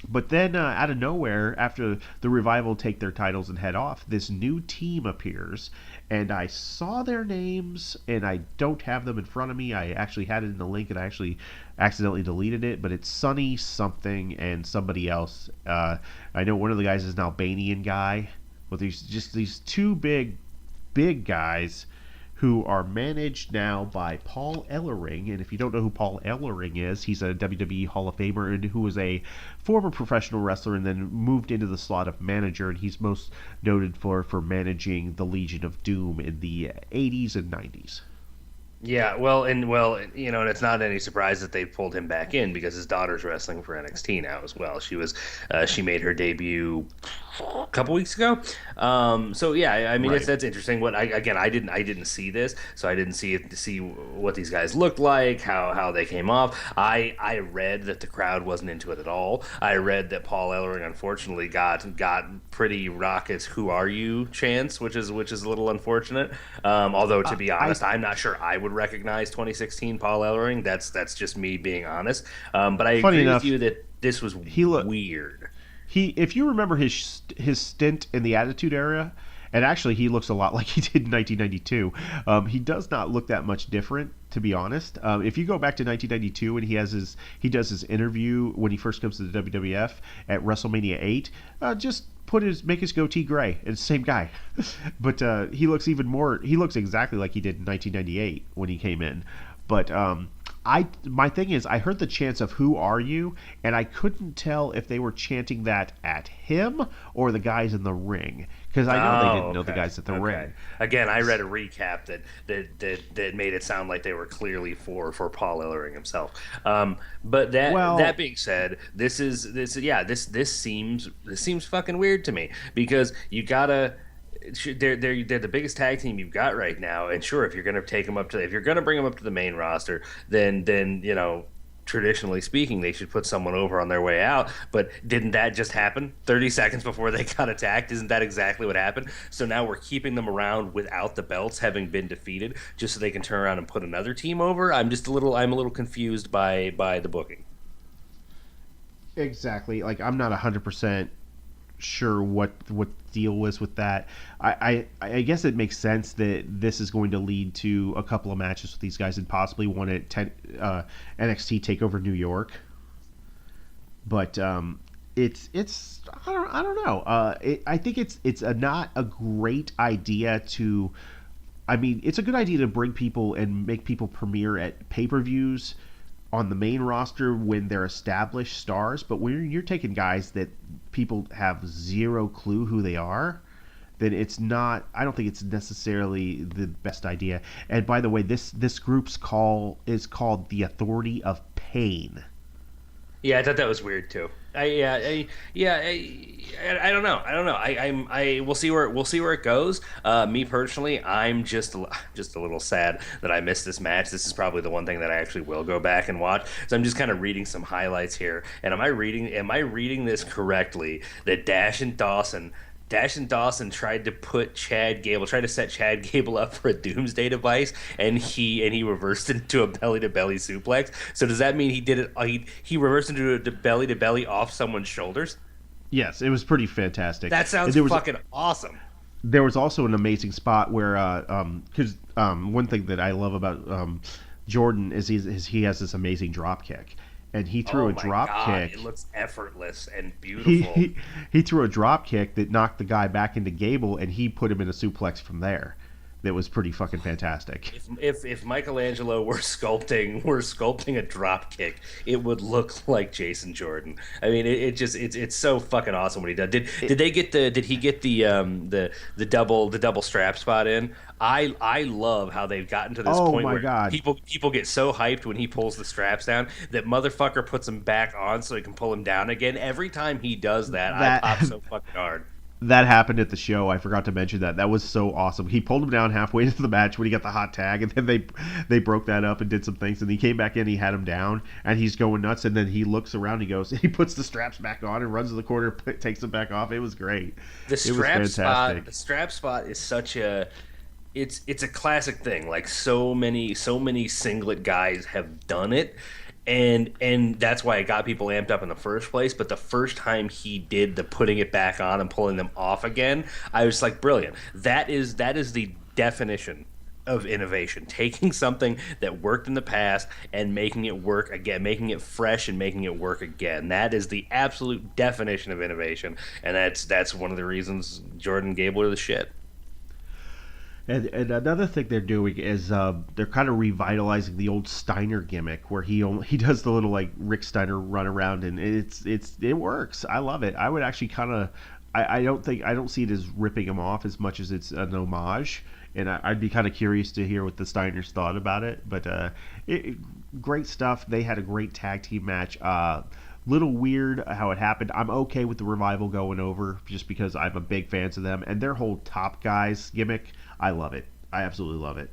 But then, out of nowhere, after the Revival take their titles and head off, this new team appears, and I saw their names, and I don't have them in front of me. I actually had it in the link, and I actually accidentally deleted it, but it's Sonny something and somebody else. I know one of the guys is an Albanian guy, but these two big guys who are managed now by Paul Ellering. And if you don't know who Paul Ellering is, he's a WWE Hall of Famer and who was a former professional wrestler and then moved into the slot of manager. And he's most noted for managing the Legion of Doom in the 80s and 90s. Yeah, and it's not any surprise that they pulled him back in because his daughter's wrestling for NXT now as well. She made her debut a couple weeks ago. So yeah, I mean, Right. that's interesting. I didn't see this, so I didn't see what these guys looked like, how they came off. I read that the crowd wasn't into it at all. I read that Paul Ellering unfortunately got pretty raucous "Who are you?" chants, which is a little unfortunate. Although to be honest, I'm not sure I would recognize 2016 Paul Ellering. That's just me being honest. But I Funny agree enough, with you that this was weird. If you remember his stint in the Attitude Era, and actually he looks a lot like he did in 1992. He does not look that much different, to be honest. If you go back to 1992 and he does his interview when he first comes to the WWF at WrestleMania 8, just make his goatee gray. It's the same guy, but he looks exactly like he did in 1998 when he came in. But my thing is, I heard the chants of "Who are you?" and I couldn't tell if they were chanting that at him or the guys in the ring, because I know they didn't know the guys at the ring. Again, I read a recap that made it sound like they were clearly for Paul Ellering himself. But that being said, this seems fucking weird to me because you gotta. They're the biggest tag team you've got right now, and sure, if you're gonna bring them up to the main roster, then traditionally speaking, they should put someone over on their way out. But didn't that just happen 30 seconds before they got attacked? Isn't that exactly what happened? So now we're keeping them around without the belts having been defeated, just so they can turn around and put another team over. I'm a little confused by the booking. Exactly. Like, I'm not 100% sure what the deal was with that. I guess it makes sense that this is going to lead to a couple of matches with these guys and possibly one at NXT Takeover New York. But it's I don't know. I think it's not a great idea to. I mean, it's a good idea to bring people and make people premiere at pay-per-views on the main roster when they're established stars, but when you're taking guys that people have zero clue who they are, then it's not. I don't think it's necessarily the best idea. And by the way, this group's is called the Authority of Pain. Yeah, I thought that was weird too. I don't know. We'll see where it goes. Me personally, I'm just a little sad that I missed this match. This is probably the one thing that I actually will go back and watch. So I'm just kind of reading some highlights here. And am I reading this correctly? That Dash and Dawson tried to set Chad Gable up for a doomsday device, and he reversed into a belly-to-belly suplex. So does that mean he did it? He reversed into a belly-to-belly off someone's shoulders? Yes, it was pretty fantastic. That sounds fucking awesome. there was also an amazing spot where because one thing that I love about Jordan is he has this amazing drop kick, and he threw Oh a my drop god, kick. it looks effortless and He, beautiful. he he threw a drop kick that knocked the guy back into Gable, and he put him in a suplex from there. That was pretty fucking fantastic. If Michelangelo were sculpting a drop kick, it would look like Jason Jordan. I mean, it's so fucking awesome what he did. Did he get the double strap spot in? I love how they've gotten to this Oh point my where god, people get so hyped when he pulls the straps down that motherfucker puts them back on so he can pull him down again. Every time he does that, I that pop so fucking hard. that happened at the show. I forgot to mention that. That was so awesome. He pulled him down halfway into the match when he got the hot tag, and then they broke that up and did some things. And he came back in, he had him down, and he's going nuts. And then he looks around, he puts the straps back on and runs to the corner, takes them back off. It was great. The It was strap spot, fantastic. the strap spot is such a it's a classic thing. Like so many singlet guys have done it, and that's why it got people amped up in the first place. But the first time he did the putting it back on and pulling them off again, I was like, brilliant. That is the definition of innovation, taking something that worked in the past and making it work again, making it fresh and making it work again. That is the absolute definition of innovation, and that's one of the reasons Jordan Gable are the shit. And another thing they're doing is they're kind of revitalizing the old Steiner gimmick, where he does the little like Rick Steiner run around, and it works. I love it. I would actually kind of I don't see it as ripping him off as much as it's an homage, and I'd be kind of curious to hear what the Steiners thought about it. But great stuff. They had a great tag team match. Little weird how it happened. I'm okay with the Revival going over just because I'm a big fans of them, and their whole top guys gimmick. I love it. I absolutely love it.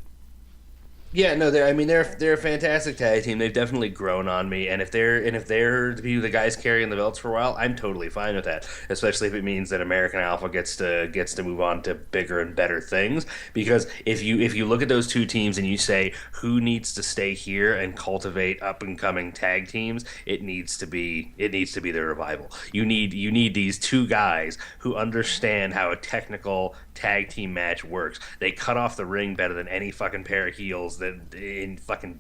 Yeah, no, they're a fantastic tag team. They've definitely grown on me, and if they're to be the guys carrying the belts for a while, I'm totally fine with that. Especially if it means that American Alpha gets to move on to bigger and better things. Because if you look at those two teams and you say who needs to stay here and cultivate up and coming tag teams, it needs to be the Revival. You need these two guys who understand how a technical tag team match works. They cut off the ring better than any fucking pair of heels that in fucking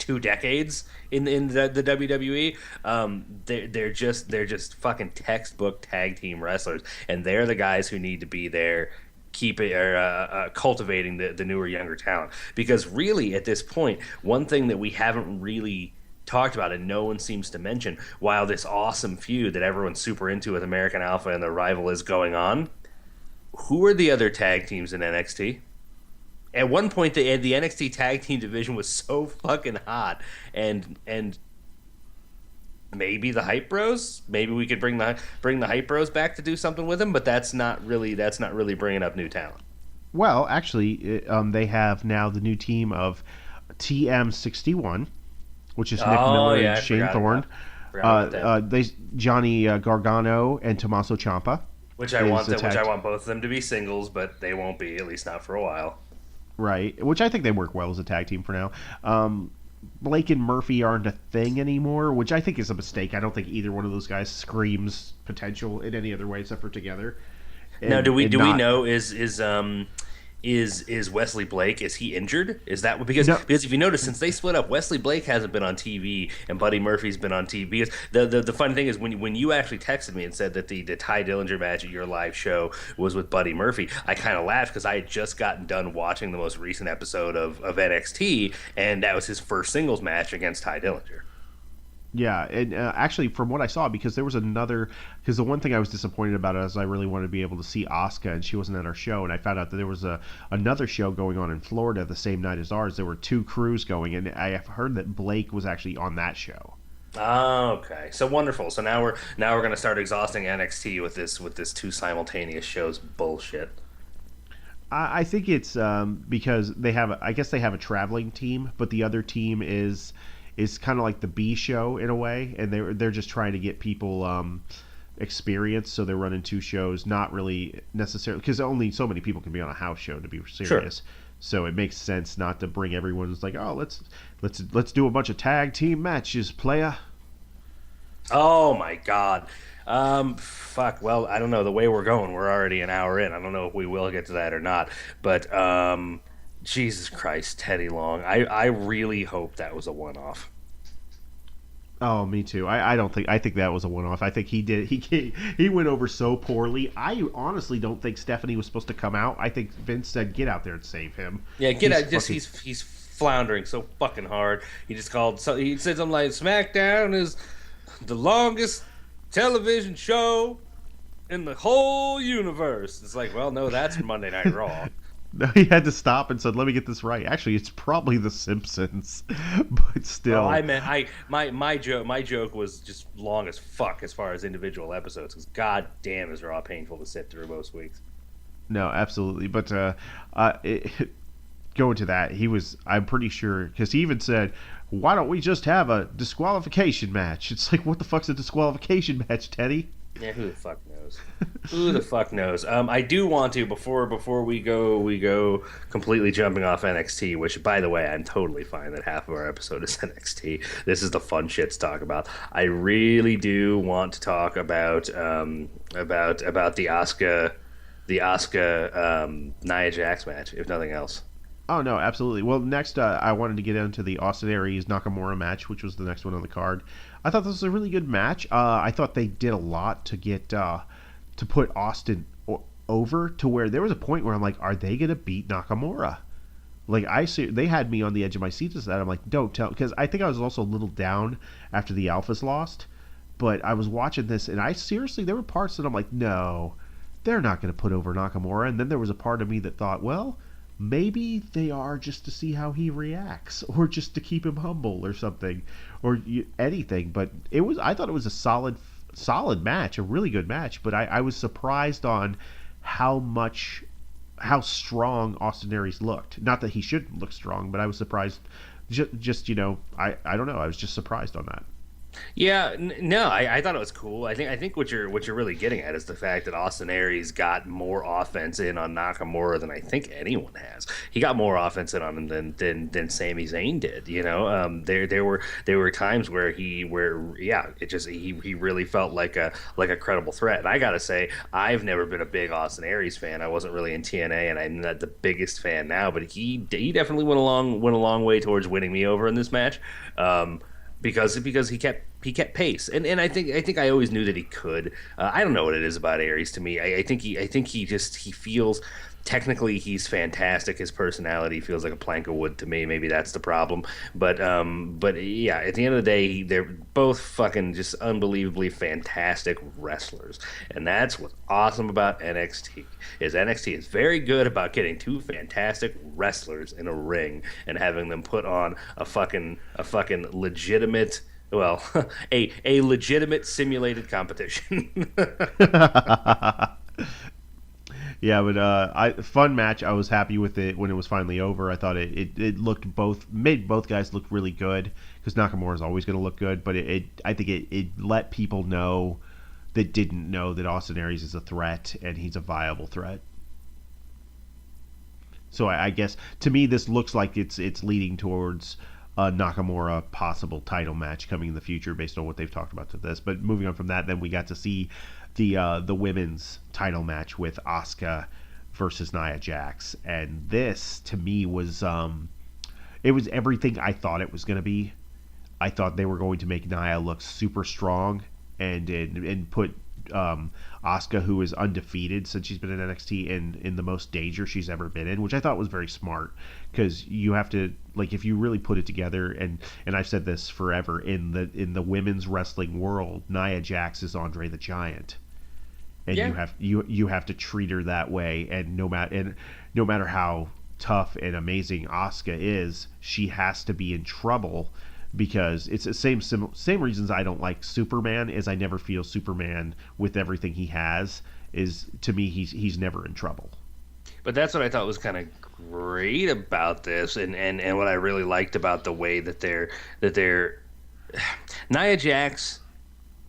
2 decades in the WWE. They're just fucking textbook tag team wrestlers, and they're the guys who need to be there. Cultivating the newer, younger talent. Because really, at this point, one thing that we haven't really talked about and no one seems to mention, while this awesome feud that everyone's super into with American Alpha and the Rival is going on, who are the other tag teams in NXT? At one point, the NXT tag team division was so fucking hot, and maybe the Hype Bros. Maybe we could bring the Hype Bros back to do something with them, but that's not really bringing up new talent. Well, actually, they have now the new team of TM61, which is Nick Miller yeah, and I Shane Thorne. Forgot about that. They Johnny Gargano and Tommaso Ciampa. Which I want both of them to be singles, but they won't be, at least not for a while. Right, which I think they work well as a tag team for now. Blake and Murphy aren't a thing anymore, which I think is a mistake. I don't think either one of those guys screams potential in any other way except for together. Now, do we know is Wesley Blake, is he injured? Is that because No. because if you notice, since they split up, Wesley Blake hasn't been on TV and Buddy Murphy's been on TV. Because the funny thing is when you actually texted me and said that the Ty Dillinger match at your live show was with Buddy Murphy, I kind of laughed because I had just gotten done watching the most recent episode of NXT, and that was his first singles match against Ty Dillinger. Yeah, and actually, from what I saw, because there was because the one thing I was disappointed about is I really wanted to be able to see Asuka, and she wasn't at our show, and I found out that there was another show going on in Florida the same night as ours. There were two crews going, and I have heard that Blake was actually on that show. Oh, okay. So wonderful. So now we're gonna start exhausting NXT with this two simultaneous shows bullshit. I think it's because I guess they have a traveling team, but the other team is kind of like the B show in a way, and they're just trying to get people experience, so they're running two shows, not really necessarily because only so many people can be on a house show to be serious. Sure. So it makes sense not to bring everyone. It's like, oh, let's do a bunch of tag team matches, playa. Oh my God. Fuck. Well, I don't know. The way we're going, we're already an hour in. I don't know if we will get to that or not. But Jesus Christ, Teddy Long. I really hope that was a one-off. Oh, me too. I don't think. I think that was a one-off. I think he did. He went over so poorly. I honestly don't think Stephanie was supposed to come out. I think Vince said, "Get out there and save him." Yeah, get out. Just he's floundering so fucking hard. He just called. So he said something like, "SmackDown is the longest television show in the whole universe." It's like, well, no, that's Monday Night Raw. No, he had to stop and said, "Let me get this right." Actually, it's probably The Simpsons, but still. Well, I meant my joke was just long as fuck as far as individual episodes, because god damn is Raw painful to sit through most weeks. No, absolutely. But going to that, he was. I'm pretty sure because he even said, "Why don't we just have a disqualification match?" It's like, what the fuck's a disqualification match, Teddy? Yeah, who the fuck knows? Who the fuck knows? I do want to before we go completely jumping off NXT, which by the way, I'm totally fine that half of our episode is NXT. This is the fun shit to talk about. I really do want to talk about the Asuka Nia Jax match, if nothing else. Oh no, absolutely. Well, next I wanted to get into the Austin Aries Nakamura match, which was the next one on the card. I thought this was a really good match. I thought they did a lot to get to put Austin over to where there was a point where I'm like, are they gonna beat Nakamura? Like I see, they had me on the edge of my seat as that. I'm like, don't tell, because I think I was also a little down after the Alphas lost. But I was watching this, and I seriously, there were parts that I'm like, no, they're not going to put over Nakamura. And then there was a part of me that thought, well, maybe they are just to see how he reacts, or just to keep him humble, or something, or anything. But I thought it was a solid match, a really good match. But I was surprised on how strong Austin Aries looked. Not that he shouldn't look strong, but I was surprised. Just I don't know. I was just surprised on that. Yeah, no, I thought it was cool. I think what you're really getting at is the fact that Austin Aries got more offense in on Nakamura than I think anyone has. He got more offense in on him than Sami Zayn did. There were times where he really felt like a credible threat. And I gotta say, I've never been a big Austin Aries fan. I wasn't really in TNA, and I'm not the biggest fan now. But he definitely went a long way towards winning me over in this match. Because he kept pace, and I think I always knew that he could. I don't know what it is about Aries to me. I think he feels, technically he's fantastic. His personality feels like a plank of wood to me. Maybe that's the problem. But yeah, at the end of the day, they're both fucking just unbelievably fantastic wrestlers, and that's what's awesome about NXT. NXT is very good about getting two fantastic wrestlers in a ring and having them put on a fucking legitimate. Well, a legitimate simulated competition. Yeah, but fun match. I was happy with it when it was finally over. I thought it looked made both guys look really good, because Nakamura is always going to look good. But I think it let people know that didn't know that Austin Aries is a threat, and he's a viable threat. So I guess to me this looks like it's leading towards a Nakamura possible title match coming in the future based on what they've talked about to this. But moving on from that, then we got to see the women's title match with Asuka versus Nia Jax, and this to me was it was everything I thought it was going to be. I thought they were going to make Nia look super strong and put Asuka, who is undefeated since she's been in NXT, in the most danger she's ever been in, which I thought was very smart, because you have to, like, if you really put it together, and I've said this forever, in the women's wrestling world, Nia Jax is Andre the Giant, and Yeah. you have to treat her that way, and no matter how tough and amazing Asuka is, she has to be in trouble, because it's the same reasons I don't like Superman, is I never feel Superman with everything he has, is to me he's never in trouble. But that's what I thought was kind of great about this, and what I really liked about the way that they're Nia Jax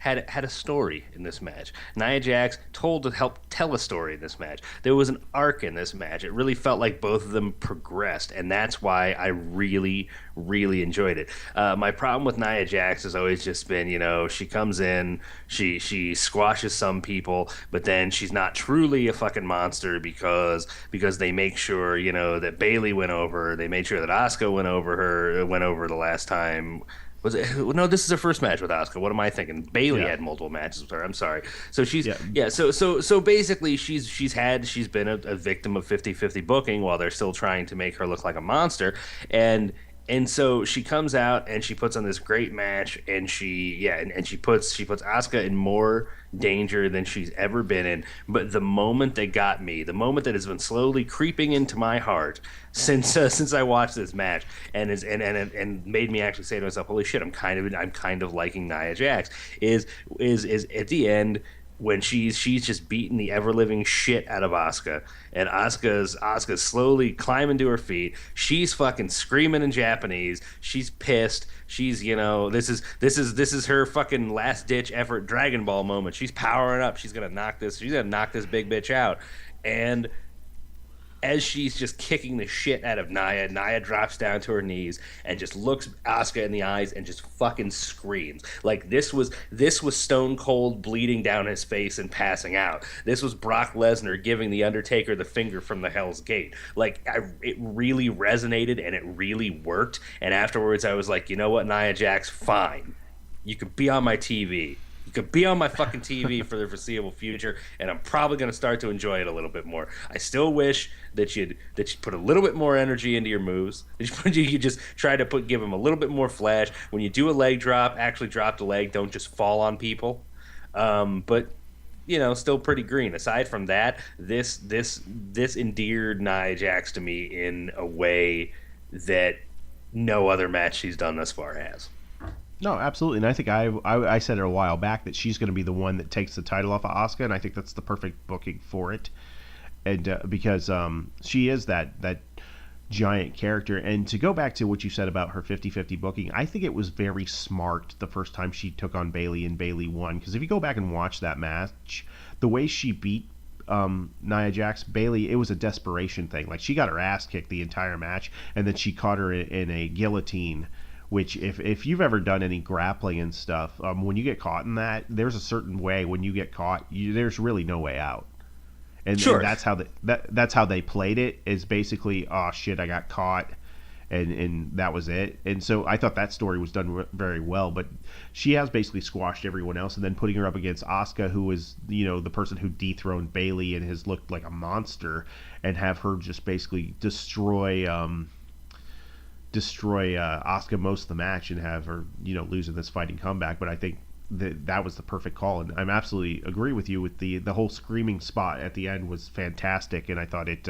had a story in this match. Nia Jax helped tell a story in this match. There was an arc in this match. It really felt like both of them progressed, and that's why I really, really enjoyed it. My problem with Nia Jax has always just been, she comes in, she squashes some people, but then she's not truly a fucking monster because they make sure, that Bayley went over. They made sure that Asuka went over the last time. Was it? No, this is her first match with Asuka. What am I thinking? Bayley had multiple matches with her. I'm sorry. So she's So basically, she's been a victim of 50-50 booking while they're still trying to make her look like a monster, and so she comes out and she puts on this great match, and she puts Asuka in more danger than she's ever been in. But the moment that got me, the moment that has been slowly creeping into my heart since I watched this match, and made me actually say to myself, "Holy shit, I'm kind of liking Nia Jax," is at the end, when she's just beating the ever living shit out of Asuka, and Asuka's slowly climbing to her feet. She's fucking screaming in Japanese. She's pissed. She's this is her fucking last ditch effort Dragon Ball moment. She's powering up. She's gonna knock this big bitch out, and as she's just kicking the shit out of Nia drops down to her knees and just looks Asuka in the eyes and just fucking screams. Like this was Stone Cold bleeding down his face and passing out. This was Brock Lesnar giving The Undertaker the finger from the Hell's Gate. Like it really resonated and it really worked. And afterwards I was like, you know what, Nia Jax, fine. You could be on my TV. Could be on my fucking TV for the foreseeable future, and I'm probably going to start to enjoy it a little bit more. I still wish that you'd put a little bit more energy into your moves. You just try to give them a little bit more flash. When you do a leg drop, actually drop the leg. Don't just fall on people. But still pretty green. Aside from that, this endeared Nia Jax to me in a way that no other match she's done thus far has. No, absolutely, and I think I said it a while back that she's going to be the one that takes the title off of Asuka, and I think that's the perfect booking for it, and because she is that giant character. And to go back to what you said about her 50-50 booking, I think it was very smart the first time she took on Bayley and Bayley won, because if you go back and watch that match, the way she beat Nia Jax, Bayley, it was a desperation thing. Like she got her ass kicked the entire match, and then she caught her in a guillotine. Which, if you've ever done any grappling and stuff, when you get caught in that, there's a certain way. When you get caught, there's really no way out. And, sure. And that's how they played it. Is basically, oh shit, I got caught, and that was it. And so I thought that story was done very well. But she has basically squashed everyone else, and then putting her up against Asuka, who is the person who dethroned Bayley and has looked like a monster, and have her just basically destroy Asuka most of the match and have her lose in this fighting comeback. But I think that was the perfect call, and I'm absolutely agree with you with the whole screaming spot at the end was fantastic, and I thought it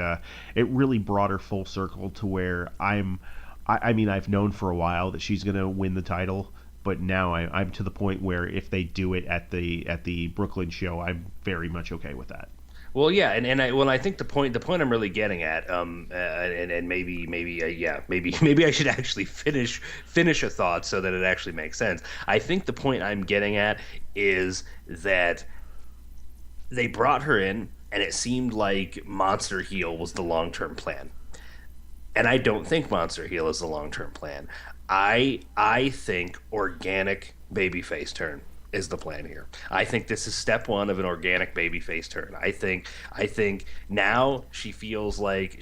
really brought her full circle to where I've known for a while that she's going to win the title, but now I'm to the point where if they do it at the Brooklyn show, I'm very much okay with that. Well, yeah, and I think the point I'm really getting at, and maybe I should actually finish a thought so that it actually makes sense. I think the point I'm getting at is that they brought her in, and it seemed like Monster Heel was the long-term plan, and I don't think Monster Heel is the long-term plan. I think organic babyface turn is the plan here. I think this is step one of an organic babyface turn. I think now she feels like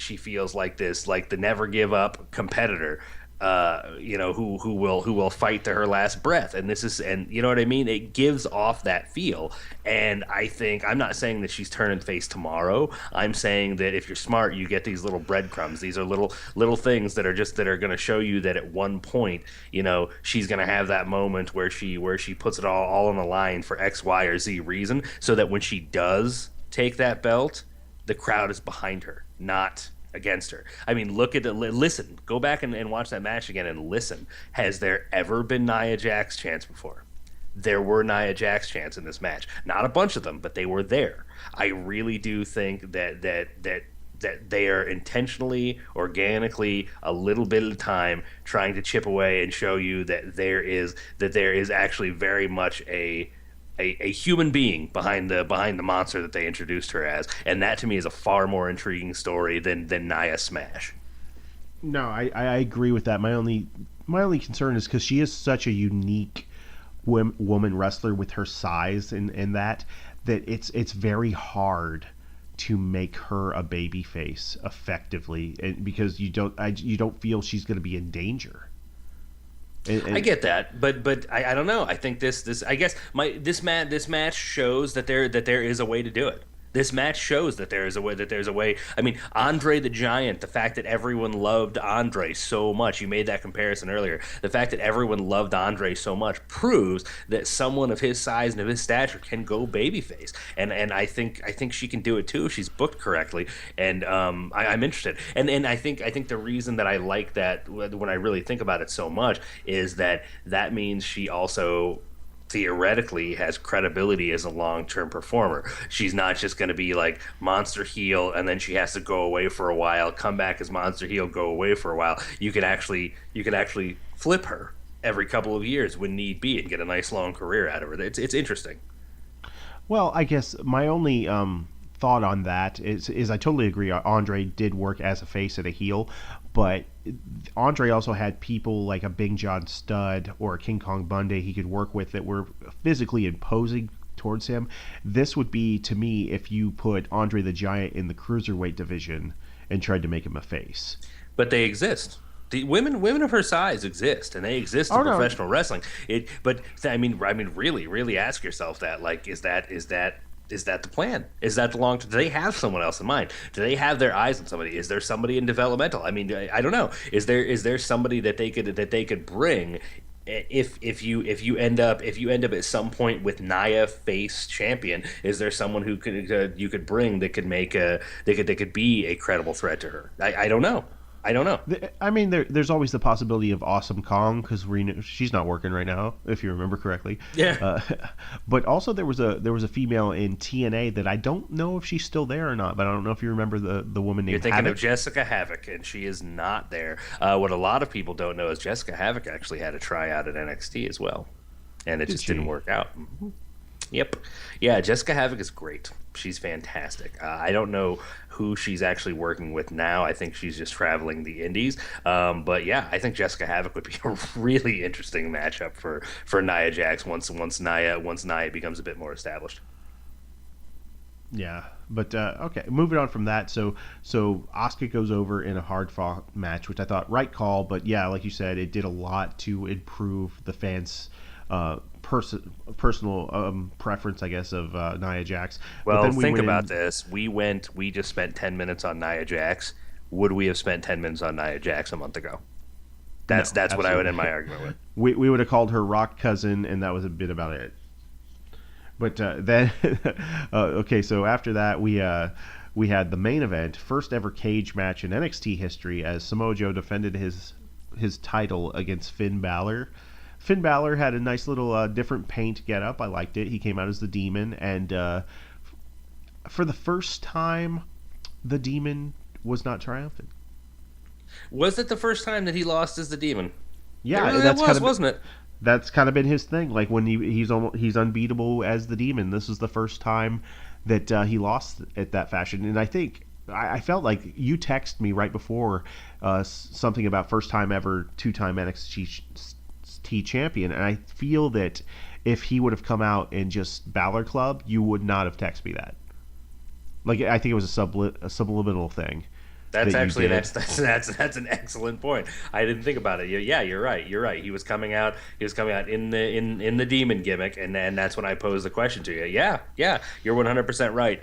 this, like the never give up competitor, who will fight to her last breath. And this is, and you know what I mean? It gives off that feel. And I think, I'm not saying that she's turning face tomorrow. I'm saying that if you're smart, you get these little breadcrumbs. These are little things that are going to show you that at one point, she's going to have that moment where she puts it all on the line for X, Y, or Z reason, so that when she does take that belt, the crowd is behind her, not against her. I mean, listen, go back and watch that match again and listen. Has there ever been Nia Jax chants before? There were Nia Jax chants in this match. Not a bunch of them, but they were there. I really do think that they are intentionally, organically, a little bit at a time, trying to chip away and show you that there is actually very much a a human being behind the monster that they introduced her as, and that to me is a far more intriguing story than Nia Smash. No, I agree with that. My only concern is because she is such a unique woman wrestler with her size and that it's very hard to make her a baby face effectively, and because you don't feel she's going to be in danger. I get that, but I don't know. I think this I guess this match shows that there is a way to do it. This match shows that there's a way. I mean, Andre the Giant, the fact that everyone loved Andre so much, you made that comparison earlier. The fact that everyone loved Andre so much proves that someone of his size and of his stature can go babyface. And I think she can do it too if she's booked correctly. And I'm interested. And I think the reason that I like that when I really think about it so much is that means she also theoretically has credibility as a long-term performer. She's not just going to be like monster heel and then she has to go away for a while, come back as monster heel, go away for a while. You can actually flip her every couple of years when need be and get a nice long career out of her. It's interesting. Well, I guess my only thought on that is I totally agree. Andre did work as a face and a heel, but Andre also had people like a Big John Studd or a King Kong Bundy he could work with that were physically imposing towards him. This would be, to me, if you put Andre the Giant in the cruiserweight division and tried to make him a face. But they exist. The women of her size exist, and they exist in professional wrestling. But I mean, really ask yourself that. Like, is that the plan? Is that the long term? Do they have someone else in mind? Do they have their eyes on somebody? Is there somebody in developmental? I mean, I don't know. Is there somebody that they could bring? If you end up at some point with Nia face champion, is there someone who you could bring that could make they could be a credible threat to her? I don't know. I don't know. I mean, there's always the possibility of Awesome Kong because she's not working right now, if you remember correctly. Yeah. But also there was a female in TNA that I don't know if she's still there or not. But I don't know if you remember the woman named You're thinking Havoc. of Jessica Havoc, and she is not there. What a lot of people don't know is Jessica Havoc actually had a tryout at NXT as well, and it just didn't work out. Mm-hmm. Yep. Yeah, Jessica Havoc is great. She's fantastic. I don't know who she's actually working with now. I think she's just traveling the indies. But yeah, I think Jessica Havoc would be a really interesting matchup for Nia Jax once Nia becomes a bit more established. Yeah, but okay, moving on from that. So Asuka goes over in a hard fought match, which I thought right call, but yeah, like you said, it did a lot to improve the fans' personal preference, I guess, of Nia Jax. Well, think about this. We just spent 10 minutes on Nia Jax. Would we have spent 10 minutes on Nia Jax a month ago? That's what I would end my argument with. We would have called her Rock Cousin, and that was a bit about it. But then, okay, so after that, we had the main event, first ever cage match in NXT history, as Samoa Joe defended his title against Finn Balor. Finn Balor had a nice little different paint getup. I liked it. He came out as the Demon, and for the first time, the Demon was not triumphant. Was it the first time that he lost as the Demon? Yeah, wasn't it? That's kind of been his thing. Like when he's unbeatable as the Demon. This is the first time that he lost at that fashion, and I think I felt like you texted me right before something about first time ever, 2-time NXT champion, and I feel that if he would have come out in just Balor Club, you would not have texted me that. Like I think it was a subliminal thing. That's actually that's an excellent point. I didn't think about it. Yeah, you're right. He was coming out in the Demon gimmick, and that's when I posed the question to you. Yeah, you're 100% right.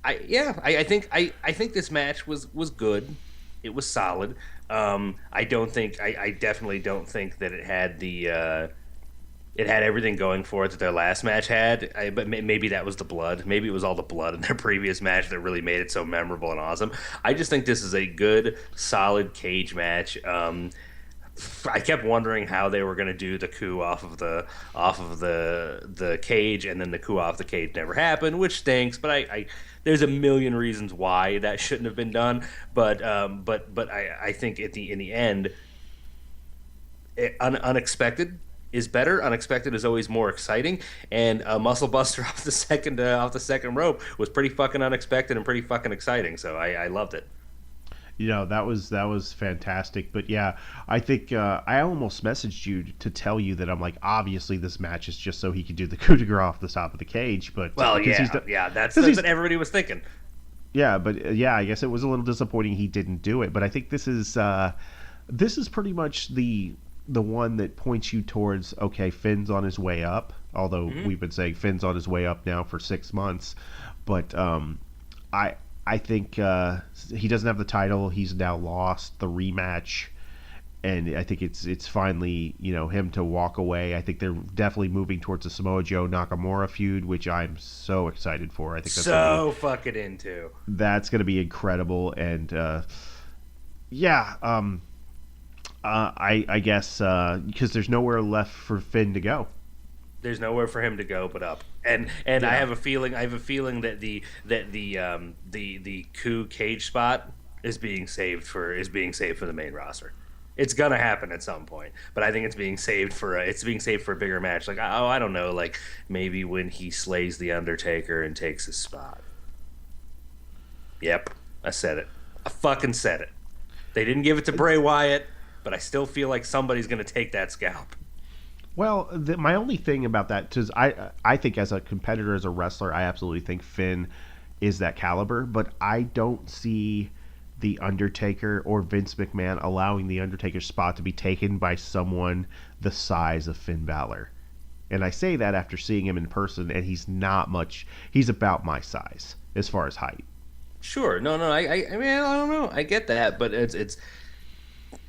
I think this match was good. It was solid. I definitely don't think that it had it had everything going for it that their last match had. But maybe that was the blood. Maybe it was all the blood in their previous match that really made it so memorable and awesome. I just think this is a good, solid cage match. I kept wondering how they were going to do the coup off of the cage, and then the coup off the cage never happened, which stinks. But I there's a million reasons why that shouldn't have been done. But I think in the end, unexpected. is better. Unexpected is always more exciting, and a muscle buster off the second rope was pretty fucking unexpected and pretty fucking exciting. So I loved it. That was fantastic. But yeah, I think I almost messaged you to tell you that I'm like, obviously this match is just so he could do the coup de grace off the top of the cage. But Well, yeah, that's what everybody was thinking. Yeah, but I guess it was a little disappointing he didn't do it. But I think this is pretty much the one that points you towards, okay, Finn's on his way up. Although we've been saying Finn's on his way up now for 6 months, but I think he doesn't have the title. He's now lost the rematch, and I think it's finally him to walk away. I think they're definitely moving towards the Samoa Joe Nakamura feud, which I'm so excited for. I think that's fucking into. That's going to be incredible, and I guess because there's nowhere left for Finn to go. There's nowhere for him to go but up, and yeah. I have a feeling that the coup cage spot is being saved for the main roster. It's gonna happen at some point, but I think it's being saved for a bigger match. Like, I don't know, like maybe when he slays the Undertaker and takes his spot. Yep, I said it. I fucking said it. They didn't give it to Bray Wyatt, but I still feel like somebody's gonna take that scalp. Well, my only thing about that is I think as a competitor, as a wrestler, I absolutely think Finn is that caliber, but I don't see the Undertaker or Vince McMahon allowing the Undertaker's spot to be taken by someone the size of Finn Balor. And I say that after seeing him in person, and he's about my size as far as height. Sure. No, I mean, I don't know. I get that, but it's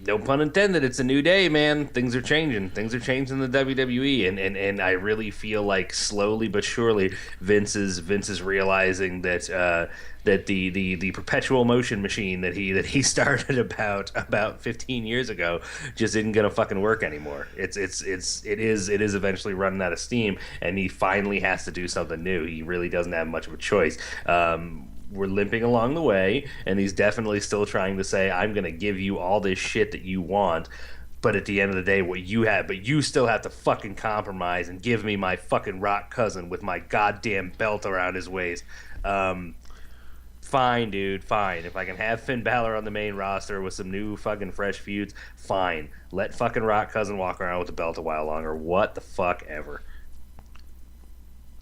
no pun intended. It's a new day, man. Things are changing. Things are changing in the WWE, and I really feel like slowly but surely Vince is realizing that the perpetual motion machine that he started about 15 years ago just isn't gonna fucking work anymore. It is eventually running out of steam, and he finally has to do something new. He really doesn't have much of a choice. We're limping along the way, and he's definitely still trying to say, I'm going to give you all this shit that you want, but at the end of the day, what you have, but you still have to fucking compromise and give me my fucking rock cousin with my goddamn belt around his waist. Fine, dude, fine. If I can have Finn Balor on the main roster with some new fucking fresh feuds, fine. Let fucking rock cousin walk around with the belt a while longer. What the fuck ever.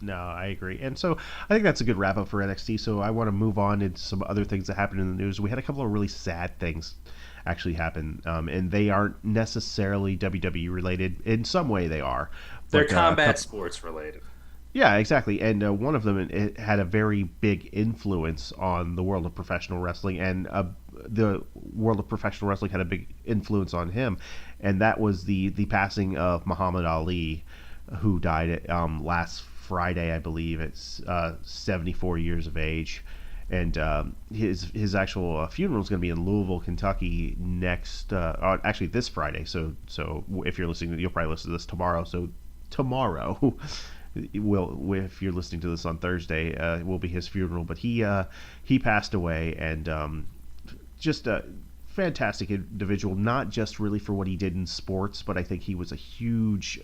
No, I agree. And so I think that's a good wrap up for NXT. So I want to move on into some other things that happened in the news. We had a couple of really sad things actually happen, and they aren't necessarily WWE related. In some way they are. They're combat sports related. Yeah, exactly. And one of them, it had a very big influence on the world of professional wrestling, and the world of professional wrestling had a big influence on him. And that was the passing of Muhammad Ali, who died last Friday, I believe. It's 74 years of age, and his actual funeral is going to be in Louisville, Kentucky actually this Friday. So if you're listening, you'll probably listen to this tomorrow. So tomorrow, if you're listening to this on Thursday, will be his funeral. But he passed away, and just a fantastic individual, not just really for what he did in sports, but I think he was a huge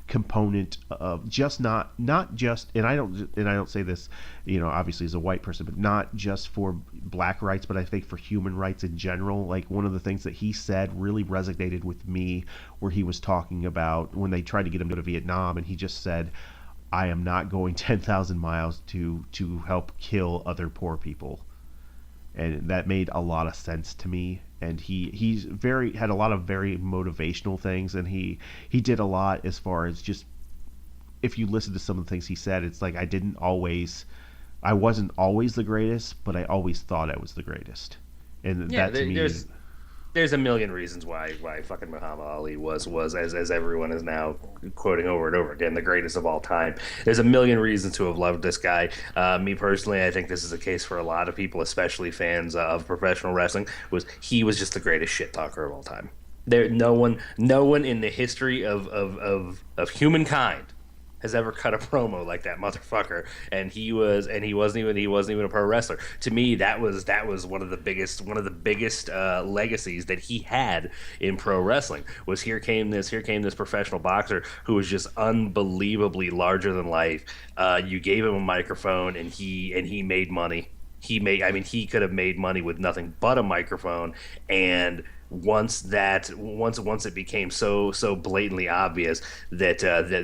component of not just, and I don't say this, obviously as a white person, but not just for black rights, but I think for human rights in general. Like, one of the things that he said really resonated with me, where he was talking about when they tried to get him to go to Vietnam, and he just said, I am not going 10,000 miles to help kill other poor people. And that made a lot of sense to me. And he's had a lot of very motivational things, and he did a lot as far as just, if you listen to some of the things he said, it's like, I wasn't always the greatest, but I always thought I was the greatest. And yeah, that to me, there's a million reasons why fucking Muhammad Ali was as everyone is now quoting over and over again, the greatest of all time. There's a million reasons to have loved this guy. Me personally, I think this is a case for a lot of people, especially fans of professional wrestling. He was just the greatest shit talker of all time. No one in the history of humankind has ever cut a promo like that motherfucker. And he wasn't even a pro wrestler. To me, that was one of the biggest legacies that he had in pro wrestling. Was here came this professional boxer who was just unbelievably larger than life. You gave him a microphone, and he made money. He could have made money with nothing but a microphone. And once it became so blatantly obvious that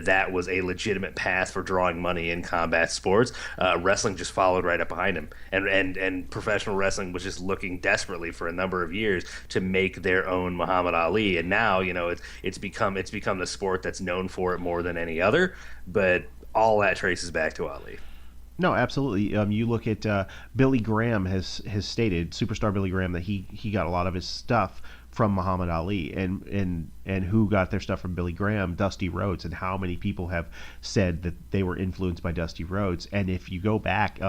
that was a legitimate path for drawing money in combat sports, wrestling just followed right up behind him, and professional wrestling was just looking desperately for a number of years to make their own Muhammad Ali. And now, it's become the sport that's known for it more than any other, but all that traces back to Ali. No, absolutely. You look at Billy Graham has stated, superstar Billy Graham, that he got a lot of his stuff from Muhammad Ali, and who got their stuff from Billy Graham? Dusty Rhodes. And how many people have said that they were influenced by Dusty Rhodes? And if you go back,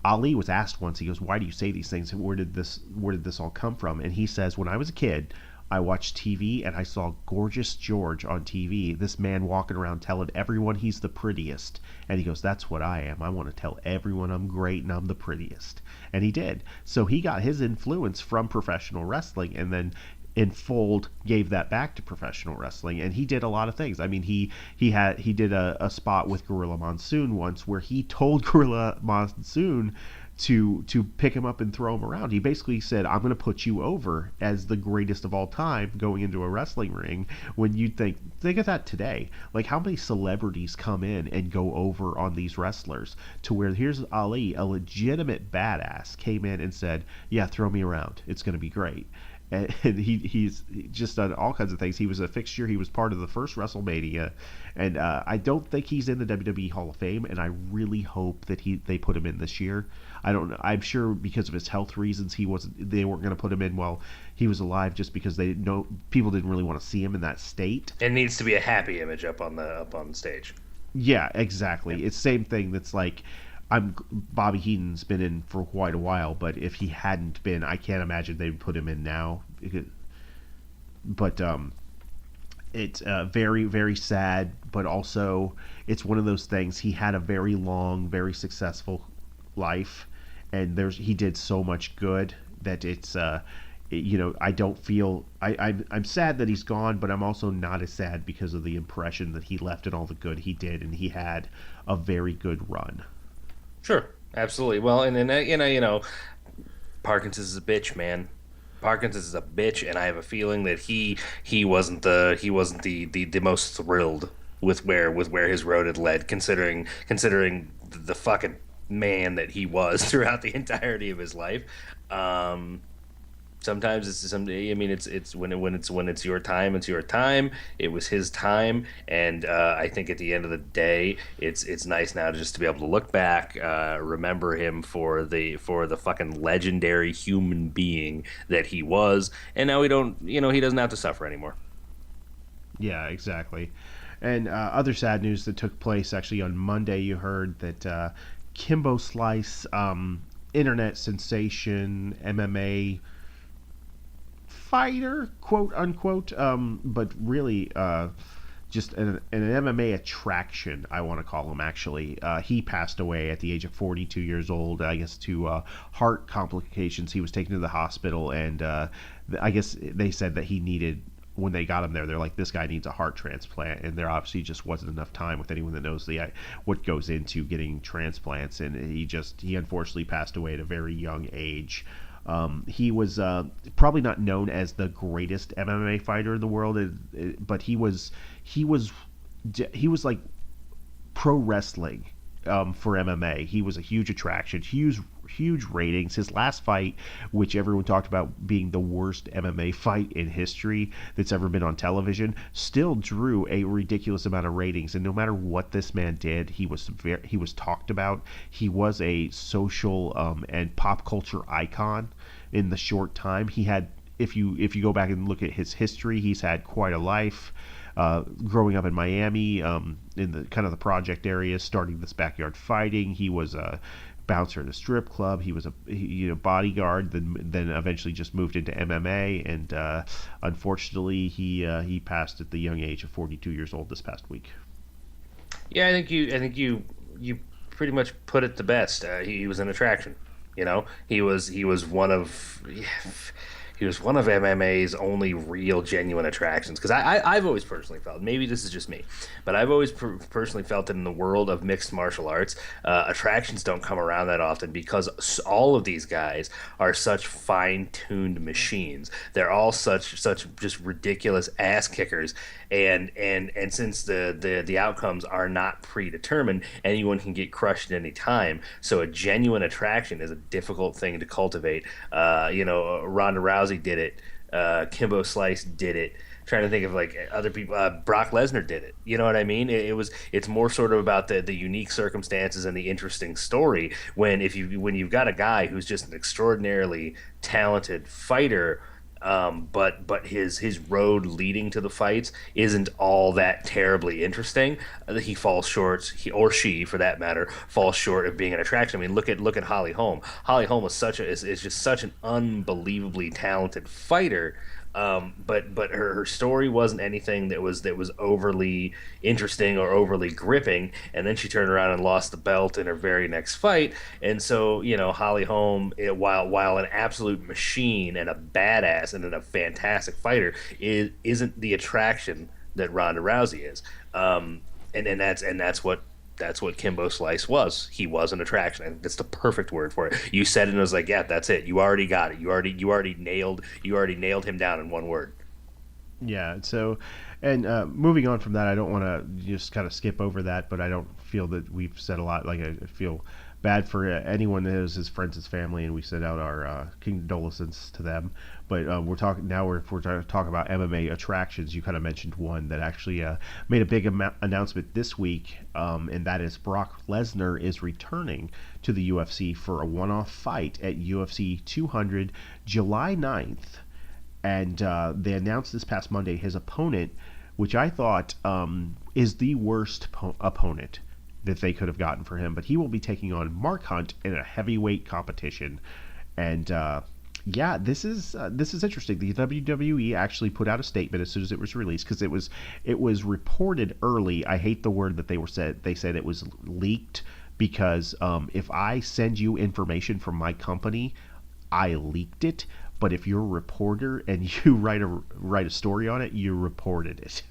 Ali was asked once, he goes, "Why do you say these things? Where did this all come from?" And he says, "When I was a kid, I watched TV and I saw Gorgeous George on TV, this man walking around telling everyone he's the prettiest." And he goes, "That's what I am. I want to tell everyone I'm great and I'm the prettiest." And he did. So he got his influence from professional wrestling, and then in Fold gave that back to professional wrestling. And he did a lot of things. I mean, he did a spot with Gorilla Monsoon once where he told Gorilla Monsoon to pick him up and throw him around. He basically said, "I'm going to put you over as the greatest of all time going into a wrestling ring." When you think of that today, like how many celebrities come in and go over on these wrestlers, to where here's Ali, a legitimate badass, came in and said, "Yeah, throw me around. It's going to be great." And he's just done all kinds of things. He was a fixture. He was part of the first WrestleMania, and I don't think he's in the WWE Hall of Fame. And I really hope that they put him in this year. I don't know. I'm sure because of his health reasons, they weren't going to put him in while he was alive, just because people didn't really want to see him in that state. It needs to be a happy image up on the stage. Yeah, exactly. It's same thing. That's like, Bobby Heenan's been in for quite a while, but if he hadn't been, I can't imagine they'd put him in now. But it's very, very sad, but also it's one of those things. He had a very long, very successful life, and he did so much good that it's I don't feel I'm sad that he's gone, but I'm also not as sad because of the impression that he left and all the good he did, and he had a very good run. Sure, absolutely. Well, and then Parkinson's is a bitch, man. Parkinson's is a bitch, and I have a feeling that he wasn't the most thrilled with where his road had led, considering the fucking man that he was throughout the entirety of his life. Sometimes it's when it's your time, it's your time. It was his time, and I think at the end of the day, it's nice now to be able to look back, remember him for the fucking legendary human being that he was, and now he doesn't have to suffer anymore. Yeah, exactly. And other sad news that took place actually on Monday, you heard that Kimbo Slice, internet sensation, MMA fighter, quote unquote, but really just an MMA attraction, I want to call him, actually. He passed away at the age of 42 years old, I guess, to heart complications. He was taken to the hospital, and I guess they said that he needed, when they got him there, they're like, "This guy needs a heart transplant," and there obviously just wasn't enough time with anyone that knows what goes into getting transplants, and he unfortunately passed away at a very young age. He was probably not known as the greatest MMA fighter in the world, but he was like pro wrestling for MMA. He was a huge attraction, huge ratings. His last fight, which everyone talked about being the worst MMA fight in history that's ever been on television, still drew a ridiculous amount of ratings. And no matter what this man did, he was talked about. He was a social and pop culture icon in the short time he had. If you go back and look at his history, he's had quite a life. Growing up in Miami, in the kind of the project areas, starting this backyard fighting. He was a bouncer at a strip club. He was a bodyguard. Then eventually just moved into MMA, and unfortunately he passed at the young age of 42 years old this past week. Yeah, I think you pretty much put it the best. He was an attraction. He was one of he was one of MMA's only real genuine attractions. Because I've always personally felt, maybe this is just me, but I've always personally felt that in the world of mixed martial arts, attractions don't come around that often because all of these guys are such fine-tuned machines. They're all such just ridiculous ass kickers, and since the outcomes are not predetermined, anyone can get crushed at any time. So a genuine attraction is a difficult thing to cultivate. Ronda Rousey did it. Kimbo Slice did it. Trying to think of like other people. Brock Lesnar did it. You know what I mean? It's more sort of about the unique circumstances and the interesting story. When you've got a guy who's just an extraordinarily talented fighter, but his road leading to the fights isn't all that terribly interesting. He falls short, he or she, for that matter, falls short of being an attraction. I mean, look at Holly Holm. Holly Holm is just such an unbelievably talented fighter. But her story wasn't anything that was overly interesting or overly gripping, and then she turned around and lost the belt in her very next fight. And so Holly Holm, while an absolute machine and a badass and a fantastic fighter, isn't the attraction that Ronda Rousey is. And that's what Kimbo Slice was. He was an attraction, and that's the perfect word for it. You said it, and I was like, yeah, that's it. You already got it. You already nailed him down in one word. Yeah. So, and moving on from that, I don't want to just kind of skip over that, but I don't feel that we've said a lot. Like, I feel bad for anyone that is his friends, his family, and we send out our condolences to them. But we're talking now. If we're talking about MMA attractions, you kind of mentioned one that actually made a big announcement this week, and that is Brock Lesnar is returning to the UFC for a one-off fight at UFC 200 July 9th. And they announced this past Monday his opponent, which I thought is the worst opponent that they could have gotten for him. But he will be taking on Mark Hunt in a heavyweight competition. And yeah, this is interesting. The WWE actually put out a statement as soon as it was released, because it was reported early. I hate the word that they said it was leaked, because if I send you information from my company, I leaked it. But if you're a reporter and you write a story on it, you reported it.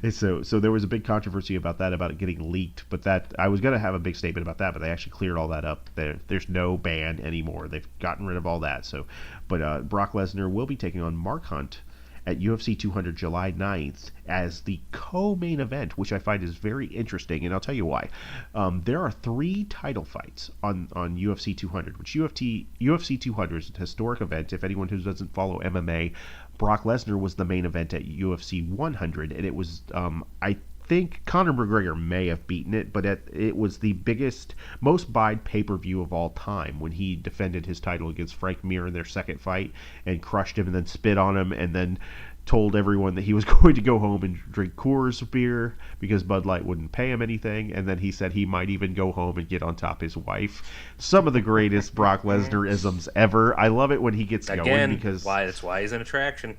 And so there was a big controversy about it getting leaked. But that I was gonna have a big statement about that, but they actually cleared all that up. There's no ban anymore. They've gotten rid of all that. So, but Brock Lesnar will be taking on Mark Hunt at UFC 200 July 9th as the co-main event, which I find is very interesting, and I'll tell you why. There are 3 title fights on UFC 200, which UFC 200 is a historic event. If anyone who doesn't follow MMA, Brock Lesnar was the main event at UFC 100, and it was, I think Conor McGregor may have beaten it, but it was the biggest, most buyed pay-per-view of all time when he defended his title against Frank Mir in their second fight and crushed him and then spit on him and then told everyone that he was going to go home and drink Coors beer because Bud Light wouldn't pay him anything, and then he said he might even go home and get on top of his wife. Some of the greatest Brock Lesnar isms ever. I love it when he gets going, because that's why he's an attraction.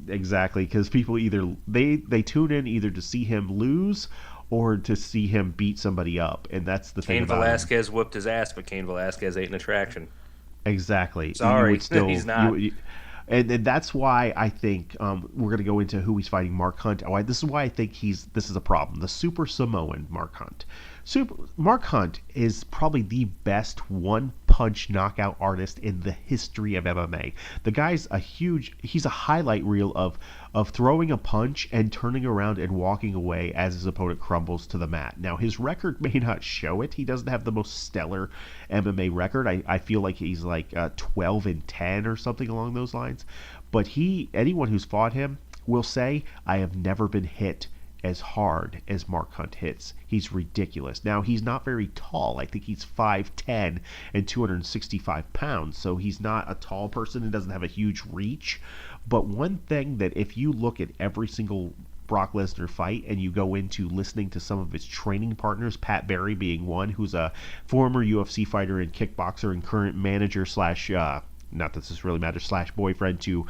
Exactly, because people either they tune in either to see him lose or to see him beat somebody up, and that's the thing Cain about Velasquez whooped his ass, but Cain Velasquez ain't an attraction. Exactly. Sorry, he's not. And that's why I think we're going to go into who he's fighting, Mark Hunt. This is why I think this is a problem. The Super Samoan Mark Hunt. Mark Hunt is probably the best one-punch knockout artist in the history of MMA. The guy's he's a highlight reel of throwing a punch and turning around and walking away as his opponent crumbles to the mat. Now, his record may not show it. He doesn't have the most stellar MMA record. I feel like he's like 12-10 or something along those lines. But anyone who's fought him will say, I have never been hit as hard as Mark Hunt hits. He's ridiculous. Now, he's not very tall. I think he's 5'10 and 265 pounds, so he's not a tall person and doesn't have a huge reach. But one thing that if you look at every single Brock Lesnar fight and you go into listening to some of his training partners, Pat Barry being one, who's a former UFC fighter and kickboxer and current manager slash not that this really matters, slash boyfriend to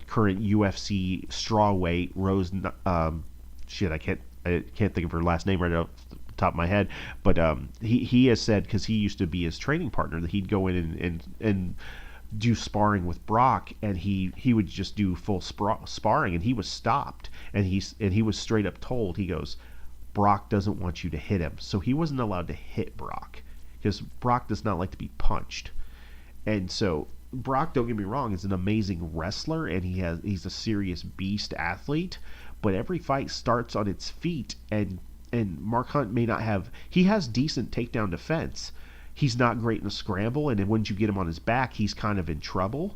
current UFC strawweight Rose. I can't think of her last name right off the the top of my head, but he has said, because he used to be his training partner, that he'd go in and do sparring with Brock, and he would just do full sparring, and he was stopped, and he was straight up told, he goes, Brock doesn't want you to hit him, so he wasn't allowed to hit Brock because Brock does not like to be punched. And so Brock, don't get me wrong, is an amazing wrestler, and he's a serious beast athlete, but every fight starts on its feet, and Mark Hunt may not have, he has decent takedown defense. He's not great in a scramble, and then once you get him on his back, he's kind of in trouble.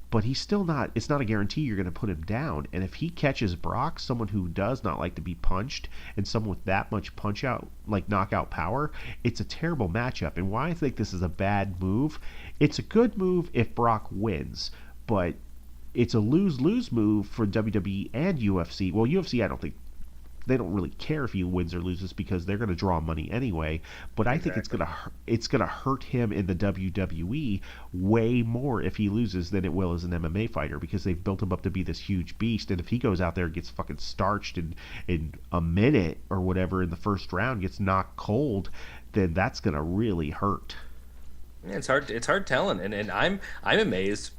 But he's still not, it's not a guarantee you're going to put him down. And if he catches Brock, someone who does not like to be punched, and someone with that much punch out, like knockout power, it's a terrible matchup. And why I think this is a bad move, it's a good move if Brock wins, but it's a lose-lose move for WWE and UFC. Well, UFC, I don't think, they don't really care if he wins or loses because they're going to draw money anyway. But I think it's gonna hurt him in the WWE way more if he loses than it will as an MMA fighter, because they've built him up to be this huge beast. And if he goes out there and gets fucking starched in a minute or whatever in the first round, gets knocked cold, then that's going to really hurt. Yeah, it's hard. It's hard telling, and I'm amazed.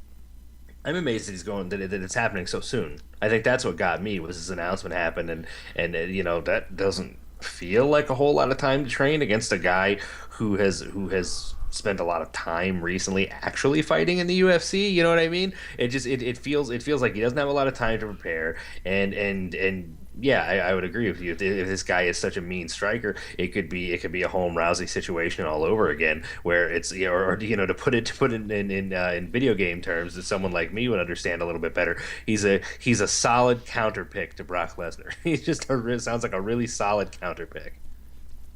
I'm amazed that he's going that it's happening so soon. I think that's what got me was this announcement happened, and that doesn't feel like a whole lot of time to train against a guy who has spent a lot of time recently actually fighting in the UFC. You know what I mean? It feels like he doesn't have a lot of time to prepare, and yeah, I would agree with you. If this guy is such a mean striker, it could be a home Rousey situation all over again, where it's or to put it in video game terms, that someone like me would understand a little bit better. He's a solid counter pick to Brock Lesnar. He's just sounds like a really solid counter pick.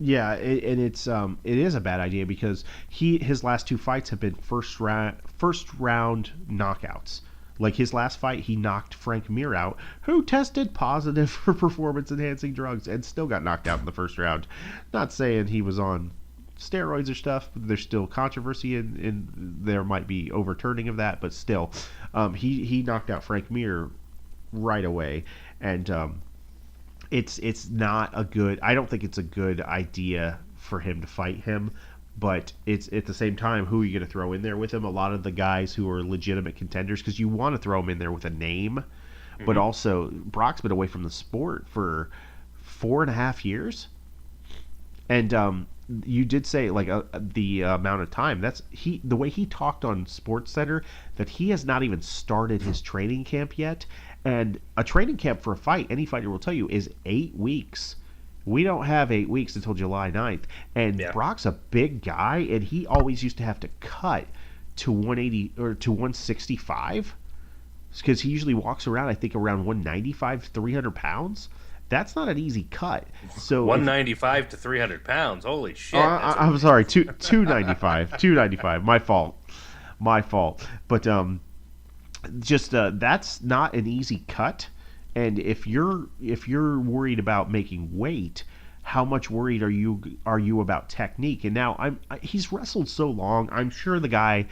Yeah, it is a bad idea because his last two fights have been first round knockouts. Like his last fight, he knocked Frank Mir out, who tested positive for performance-enhancing drugs and still got knocked out in the first round. Not saying he was on steroids or stuff. There's still controversy, and there might be overturning of that, but still, he knocked out Frank Mir right away, and it's not a good. I don't think it's a good idea for him to fight him. But it's at the same time, who are you going to throw in there with him? A lot of the guys who are legitimate contenders, because you want to throw him in there with a name, but also Brock's been away from the sport for 4.5 years, and you did say like the amount of time. The way he talked on SportsCenter, that he has not even started his training camp yet, and a training camp for a fight, any fighter will tell you, is 8 weeks. We don't have 8 weeks until July 9th. And yeah. Brock's a big guy, and he always used to have to cut to 180 or to 165 because he usually walks around, I think, around 195, 300 pounds. That's not an easy cut. So 195 to 300 pounds. Holy shit. I'm sorry, 295. 295. My fault. But that's not an easy cut. And if you're worried about making weight, how much worried are you about technique? And now he's wrestled so long, I'm sure the guy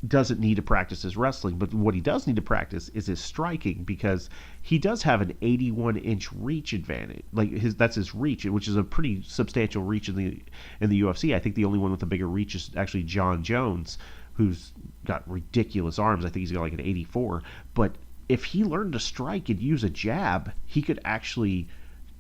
doesn't need to practice his wrestling, but what he does need to practice is his striking, because he does have an 81-inch reach advantage. That's his reach, which is a pretty substantial reach in the UFC. I think the only one with a bigger reach is actually John Jones, who's got ridiculous arms. I think he's got like an 84, but if he learned to strike and use a jab, he could actually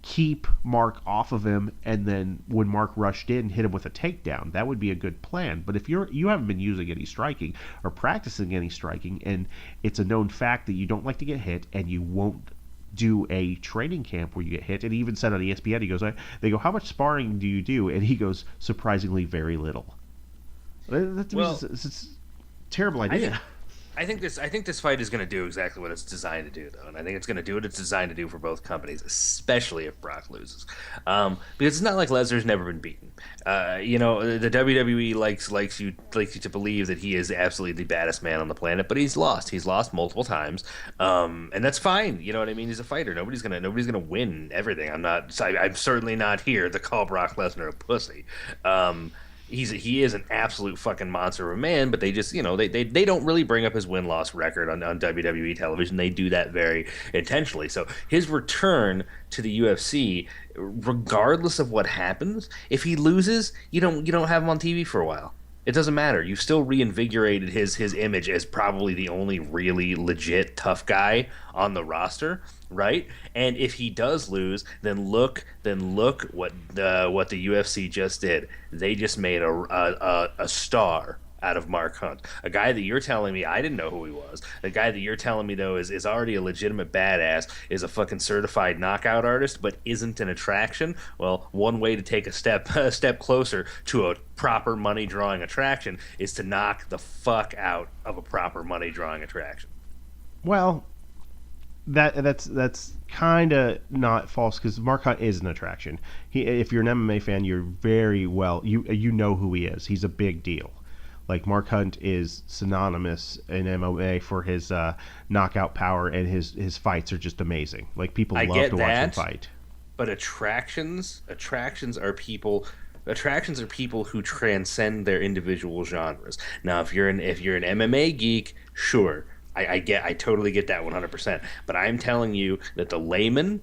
keep Mark off of him, and then when Mark rushed in, hit him with a takedown. That would be a good plan. But if you haven't been using any striking or practicing any striking, and it's a known fact that you don't like to get hit, and you won't do a training camp where you get hit, and he even said on ESPN, they go, how much sparring do you do? And he goes, surprisingly very little. It's a terrible idea. I think this fight is going to do exactly what it's designed to do, though, and I think it's going to do what it's designed to do for both companies, especially if Brock loses, because it's not like Lesnar's never been beaten. The WWE likes you to believe that he is absolutely the baddest man on the planet, but he's lost. He's lost multiple times, and that's fine. You know what I mean? He's a fighter. Nobody's gonna win everything. I'm certainly not here to call Brock Lesnar a pussy. he is an absolute fucking monster of a man, but they just, they don't really bring up his win-loss record on WWE television. They do that very intentionally. So his return to the UFC, regardless of what happens, if he loses, you don't have him on TV for a while. It doesn't matter. You've still reinvigorated his image as probably the only really legit tough guy on the roster, right? And if he does lose, then look what the UFC just did. They just made a star out of Mark Hunt, a guy that you're telling me I didn't know who he was. The guy that you're telling me though is already a legitimate badass, is a fucking certified knockout artist, but isn't an attraction. Well, one way to take a step closer to a proper money drawing attraction is to knock the fuck out of a proper money drawing attraction. Well, that's kind of not false, because Mark Hunt is an attraction. If you're an MMA fan, you're very well you know who he is. He's a big deal. Like, Mark Hunt is synonymous in MMA for his knockout power, and his fights are just amazing. Like, people love to watch him fight. But attractions are people. Attractions are people who transcend their individual genres. Now, if you're an MMA geek, sure, I totally get that 100%. But I'm telling you that the layman,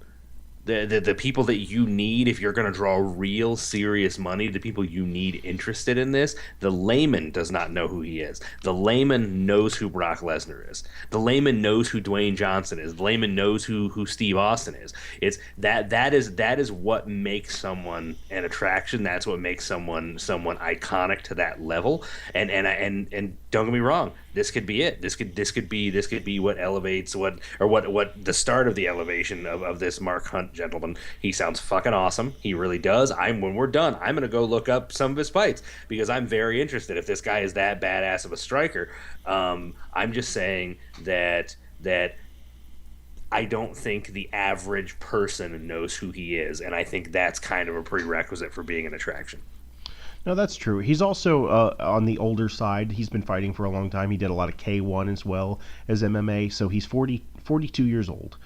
the people that you need if you're going to draw real serious money, the people you need interested in this, the layman does not know who he is. The layman knows who Brock Lesnar is. The layman knows who Dwayne Johnson is. The layman knows who Steve Austin is. It's that is what makes someone an attraction. That's what makes someone iconic to that level. And don't get me wrong, this could be it. This could be what elevates what the start of the elevation of this Mark Hunt gentleman. He sounds fucking awesome. He really does. When we're done, I'm gonna go look up some of his fights because I'm very interested. If this guy is that badass of a striker, I'm just saying that I don't think the average person knows who he is, and I think that's kind of a prerequisite for being an attraction. No, that's true. He's also on the older side. He's been fighting for a long time. He did a lot of K1 as well as MMA, so he's 42 years old.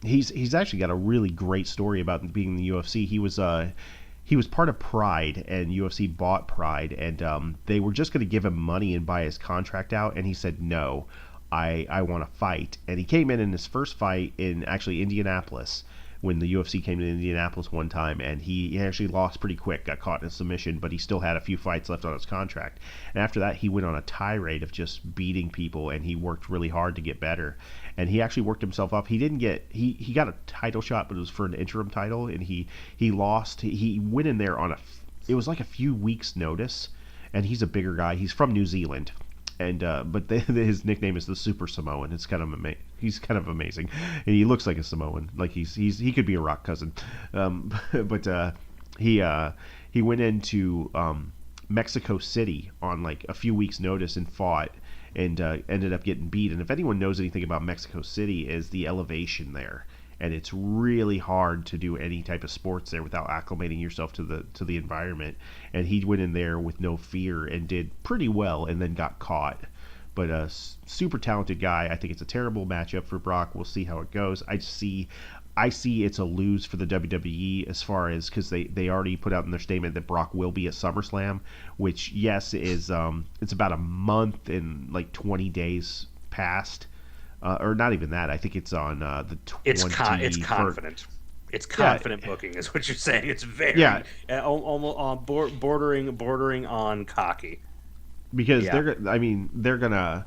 He's actually got a really great story about being in the UFC. He was part of Pride, and UFC bought Pride, and they were just going to give him money and buy his contract out, and he said, no, I want to fight. And he came in his first fight in actually Indianapolis, when the UFC came to Indianapolis one time, and he actually lost pretty quick, got caught in a submission, but he still had a few fights left on his contract. And after that, he went on a tirade of just beating people, and he worked really hard to get better. And he actually worked himself up. He got a title shot, but it was for an interim title, and he lost. He went in there it was like a few weeks' notice, and he's a bigger guy. He's from New Zealand. And but his nickname is the Super Samoan. It's kind of he's kind of amazing, and he looks like a Samoan. Like he could be a Rock cousin. But he went into Mexico City on like a few weeks' notice and fought, and ended up getting beat. And if anyone knows anything about Mexico City, is the elevation there, and it's really hard to do any type of sports there without acclimating yourself to the environment. And he went in there with no fear and did pretty well, and then got caught. But a super talented guy. I think it's a terrible matchup for Brock. We'll see how it goes. I see it's a lose for the WWE, as far as, because they already put out in their statement that Brock will be at SummerSlam, which, yes, is it's about a month and like 20 days past. Or not even that. I think it's on the 20th. It's confident. It's confident booking, is what you're saying. It's very almost on bordering on cocky. Because they're gonna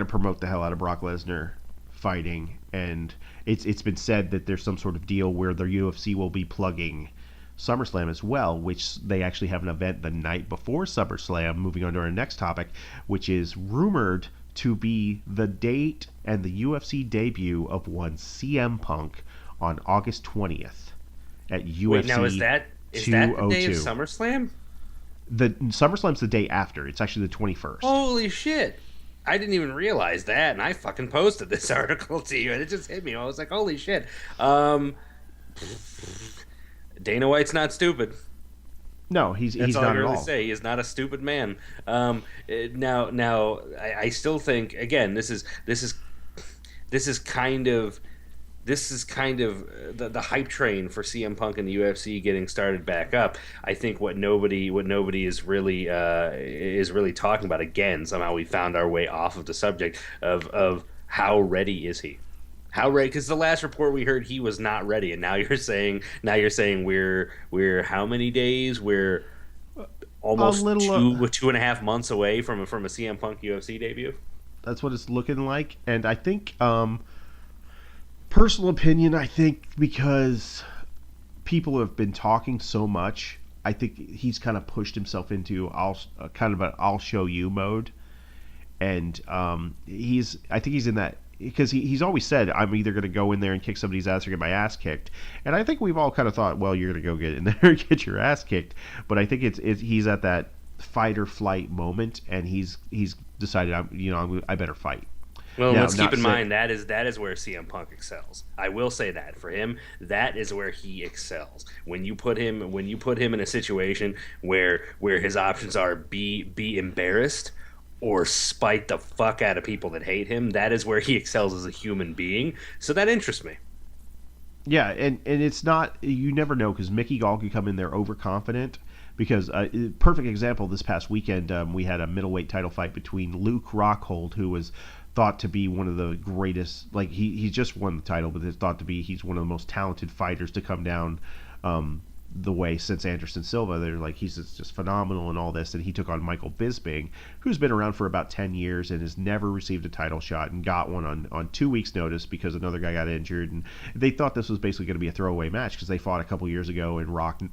promote the hell out of Brock Lesnar fighting, and it's been said that there's some sort of deal where the UFC will be plugging SummerSlam as well, which they actually have an event the night before SummerSlam. Moving on to our next topic, which is rumored to be the date and the UFC debut of one CM Punk on August 20th at UFC. Wait, now is that the day of SummerSlam? The SummerSlam's the day after. It's actually the 21st. Holy shit. I didn't even realize that, and I fucking posted this article to you, and it just hit me. I was like, holy shit. Dana White's not stupid. No, he's That's all not I at really all. say. He is not a stupid man. Now, I still think, again, this is kind of this is kind of the hype train for CM Punk and the UFC getting started back up. I think what nobody is really talking about, again, somehow we found our way off of the subject of how ready is he? How ready? Because the last report we heard he was not ready, and now you're saying we're how many days? We're A almost little. 2.5 months away from a CM Punk UFC debut. That's what it's looking like, and I think, personal opinion, I think because people have been talking so much, I think he's kind of pushed himself into kind of an "I'll show you" mode, and I think he's in that because he's always said, I'm either going to go in there and kick somebody's ass or get my ass kicked. And I think we've all kind of thought, well, you're going to go get in there and get your ass kicked. But I think he's at that fight or flight moment, and he's decided, I better fight. Well, Now, let's keep not in say- mind that is where CM Punk excels. I will say that for him, that is where he excels. When you put him in a situation where his options are be embarrassed or spite the fuck out of people that hate him, that is where he excels as a human being. So that interests me. Yeah, and it's not, you never know, because Mickey Gall could come in there overconfident. Because perfect example, this past weekend we had a middleweight title fight between Luke Rockhold, who was thought to be one of the greatest, like he just won the title, but it's thought to be he's one of the most talented fighters to come down the way since Anderson Silva. They're like, he's just phenomenal and all this, and he took on Michael Bisping, who's been around for about 10 years and has never received a title shot, and got one on 2 weeks notice because another guy got injured. And they thought this was basically going to be a throwaway match because they fought a couple years ago, and Rockhold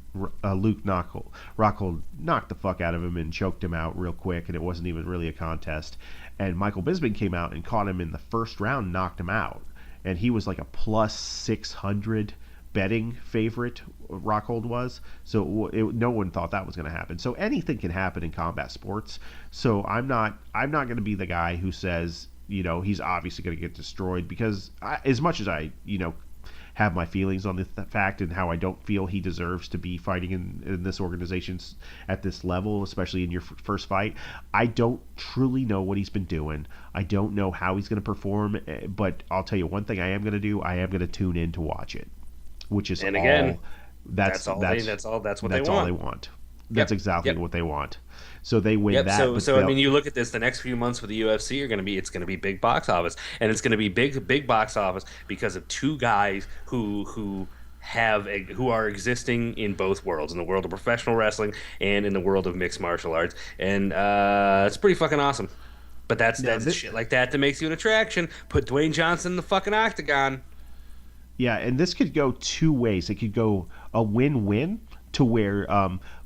knocked the fuck out of him and choked him out real quick, and it wasn't even really a contest. And Michael Bisping came out and caught him in the first round, knocked him out, and he was like a plus 600 betting favorite. Rockhold was, so no one thought that was going to happen. So anything can happen in combat sports. So I'm not going to be the guy who says, he's obviously going to get destroyed, because as much as I have my feelings on the fact and how I don't feel he deserves to be fighting in this organization at this level, especially in your first fight. I don't truly know what he's been doing. I don't know how he's going to perform, but I'll tell you one thing I am going to do. I am going to tune in to watch it, which is And again, all. That's what all they want. That's exactly what they want. So they win Yep. that. So I mean, you look at this. The next few months for the UFC it's going to be big box office, and it's going to be big box office because of two guys who are existing in both worlds, in the world of professional wrestling and in the world of mixed martial arts, and it's pretty fucking awesome. But that's shit like that makes you an attraction. Put Dwayne Johnson in the fucking octagon. Yeah, and this could go two ways. It could go a win-win to where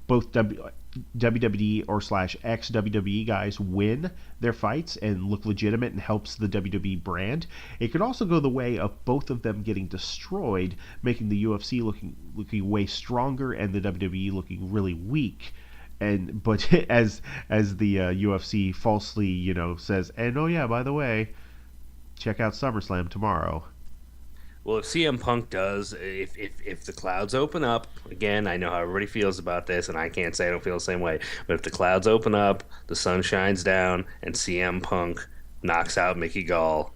both WWE or / ex-WWE guys win their fights and look legitimate and helps the WWE brand. It could also go the way of both of them getting destroyed, making the UFC looking way stronger and the WWE looking really weak. But as the UFC falsely says, and oh yeah, by the way, check out SummerSlam tomorrow. Well, if CM Punk does, if the clouds open up, again, I know how everybody feels about this, and I can't say I don't feel the same way, but if the clouds open up, the sun shines down, and CM Punk knocks out Mickey Gall,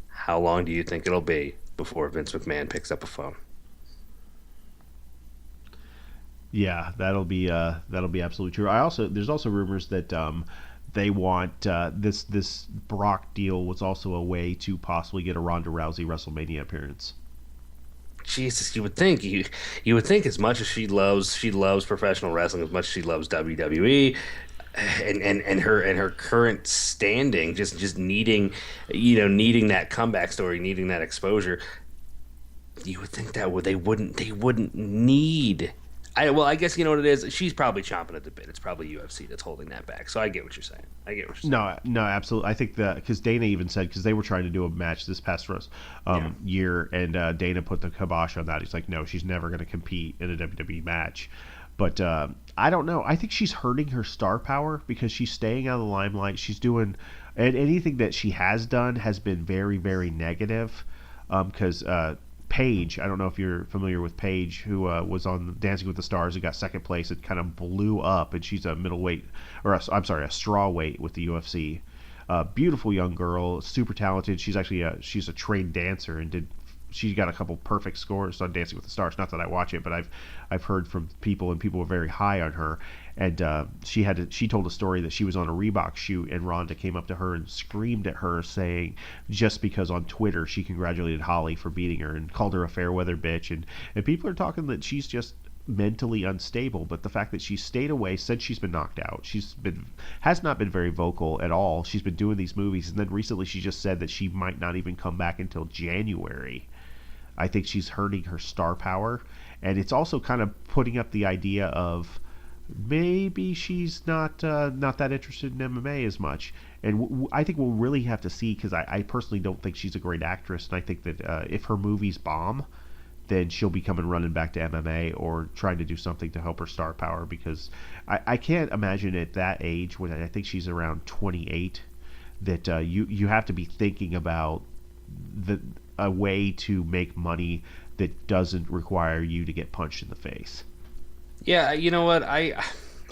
how long do you think it'll be before Vince McMahon picks up a phone? Yeah, that'll be absolutely true. There's also rumors that they want this Brock deal was also a way to possibly get a Ronda Rousey WrestleMania appearance. Jesus, you would think as much as she loves professional wrestling, as much as she loves WWE, and her current standing, just needing that comeback story, needing that exposure. You would think that they wouldn't need. I guess you know what it is. She's probably chomping at the bit. It's probably UFC that's holding that back. So I get what you're saying. No, absolutely. I think that because Dana even said, because they were trying to do a match this past year, and Dana put the kibosh on that. He's like, no, she's never going to compete in a WWE match. But I don't know. I think she's hurting her star power because she's staying out of the limelight. She's doing, and anything that she has done has been very, very negative. Because Paige, I don't know if you're familiar with Paige, who was on Dancing with the Stars and got second place. It kind of blew up, and she's a middleweight, a strawweight with the UFC. Beautiful young girl, super talented. She's actually she's a trained dancer and did she got a couple perfect scores on Dancing with the Stars. Not that I watch it, but I've heard from people, and people were very high on her. And she told a story that she was on a Reebok shoot, and Ronda came up to her and screamed at her, saying just because on Twitter she congratulated Holly for beating her and called her a fair weather bitch, and people are talking that she's just mentally unstable. But the fact that she stayed away since she's been knocked out, has not been very vocal at all. She's been doing these movies, and then recently she just said that she might not even come back until January. I think she's hurting her star power, and it's also kind of putting up the idea of maybe she's not that interested in MMA as much. And I think we'll really have to see, because I personally don't think she's a great actress, and I think that if her movies bomb, then she'll be coming running back to MMA or trying to do something to help her star power, because I can't imagine at that age, when I think she's around 28, that you have to be thinking about a way to make money that doesn't require you to get punched in the face. Yeah, you know what? I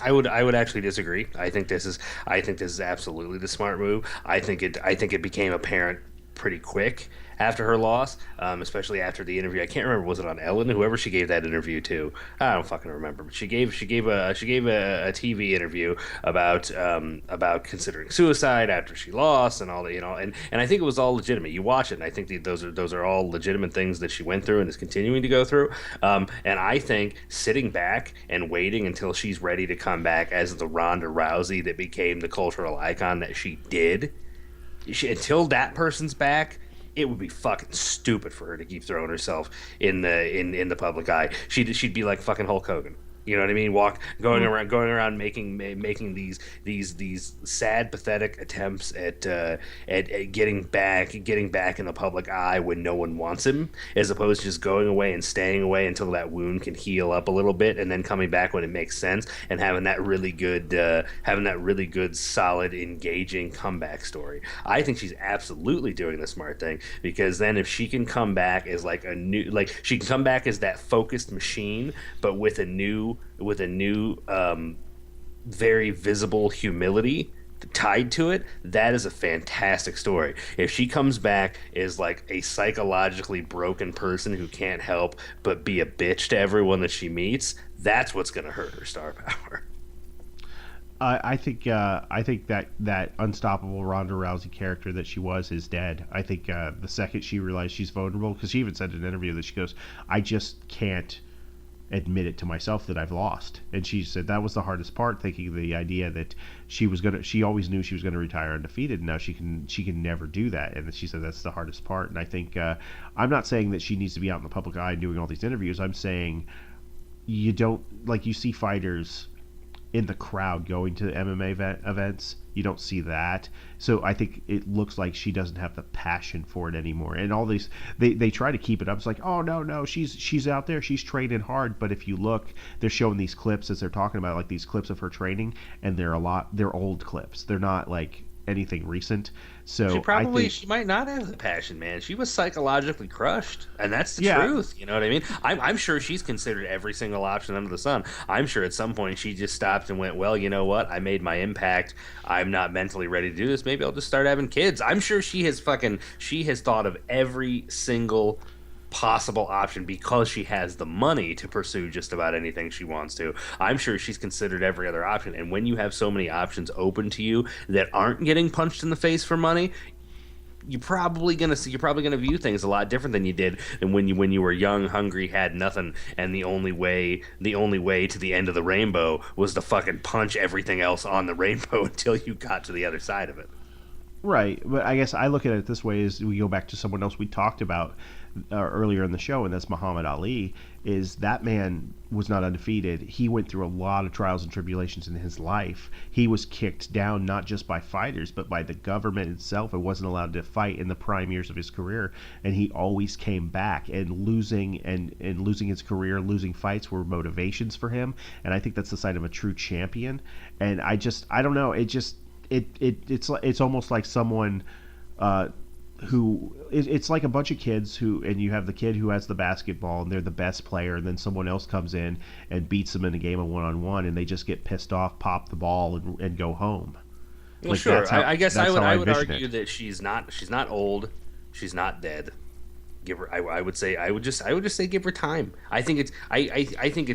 would actually disagree. I think this is absolutely the smart move. I think it became apparent pretty quick after her loss, especially after the interview. I can't remember, was it on Ellen? Whoever she gave that interview to, I don't fucking remember. But she gave a TV interview about considering suicide after she lost and all that, and I think it was all legitimate. You watch it, and I think those are all legitimate things that she went through and is continuing to go through. And I think sitting back and waiting until she's ready to come back as the Ronda Rousey that became the cultural icon that she did, until that person's back, it would be fucking stupid for her to keep throwing herself in the public eye. She'd be like fucking Hulk Hogan. You know what I mean? Going around making these sad, pathetic attempts at getting back in the public eye when no one wants him, as opposed to just going away and staying away until that wound can heal up a little bit, and then coming back when it makes sense, and having that really good, solid, engaging comeback story. I think she's absolutely doing the smart thing, because then if she can come back as she can come back as that focused machine, but with a new very visible humility tied to it, that is a fantastic story. If she comes back as like a psychologically broken person who can't help but be a bitch to everyone that she meets, that's what's going to hurt her star power. I think that unstoppable Ronda Rousey character that she was is dead. I think the second she realized she's vulnerable, because she even said in an interview that she goes, I just can't admit it to myself that I've lost. And she said that was the hardest part, thinking the idea that she always knew she was gonna retire undefeated, and now she can never do that. And she said that's the hardest part. And I think I'm not saying that she needs to be out in the public eye doing all these interviews. I'm saying you see fighters in the crowd going to MMA events. You don't see that. So I think it looks like she doesn't have the passion for it anymore. And all these, they try to keep it up. It's like, oh no, she's out there, she's training hard. But if you look, they're showing these clips as they're talking about, like these clips of her training, and they're old clips. They're not like anything recent. So she might not have the passion, man. She was psychologically crushed, and that's the truth. You know what I mean? I'm sure she's considered every single option under the sun. I'm sure at some point she just stopped and went, well, you know what? I made my impact. I'm not mentally ready to do this. Maybe I'll just start having kids. I'm sure she has thought of every single possible option, because she has the money to pursue just about anything she wants to. I'm sure she's considered every other option, and when you have so many options open to you that aren't getting punched in the face for money, you're probably gonna view things a lot different than you did than when you were young, hungry, had nothing, and the only way to the end of the rainbow was to fucking punch everything else on the rainbow until you got to the other side of it. Right, but I guess I look at it this way: is we go back to someone else we talked about earlier in the show, and that's Muhammad Ali. Is that man was not undefeated. He went through a lot of trials and tribulations in his life. He was kicked down not just by fighters, but by the government itself, and wasn't allowed to fight in the prime years of his career. And he always came back, and losing his career, losing fights were motivations for him. And I think that's the sign of a true champion. And I don't know. It's almost like someone who it's like a bunch of kids and you have the kid who has the basketball and they're the best player, and then someone else comes in and beats them in a game of one-on-one, and they just get pissed off, pop the ball, and go home. Well, sure. I guess I would argue that she's not old, she's not dead. Give her. I would say. I would just say give her time. I think it's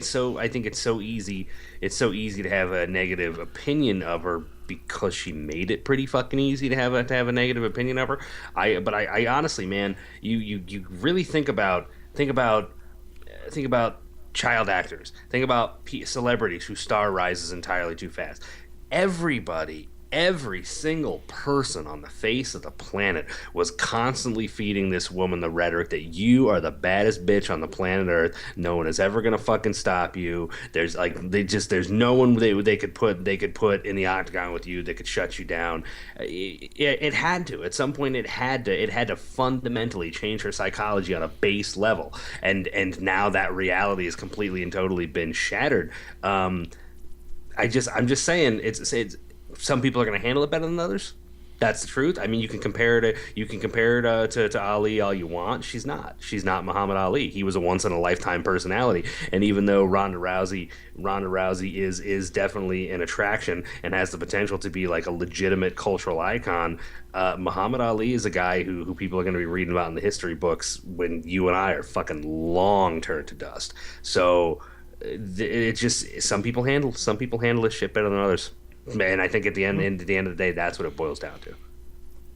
so. I think it's so easy. It's so easy to have a negative opinion of her because she made it pretty fucking easy to have a negative opinion of her. I honestly, man, you really think about child actors. Think about celebrities whose star rises entirely too fast. Everybody, every single person on the face of the planet was constantly feeding this woman the rhetoric that you are the baddest bitch on the planet Earth. No one is ever gonna fucking stop you. There's no one they could put in the octagon with you that could shut you down. It had to at some point. It had to fundamentally change her psychology on a base level, and now that reality has completely and totally been shattered. I'm just saying it's some people are going to handle it better than others. That's the truth. I mean, you can compare her to Ali all you want. She's not. She's not Muhammad Ali. He was a once in a lifetime personality. And even though Ronda Rousey is definitely an attraction and has the potential to be like a legitimate cultural icon, Muhammad Ali is a guy who people are going to be reading about in the history books when you and I are fucking long turned to dust. So it just some people handle this shit better than others. And I think at the end of the day, that's what it boils down to.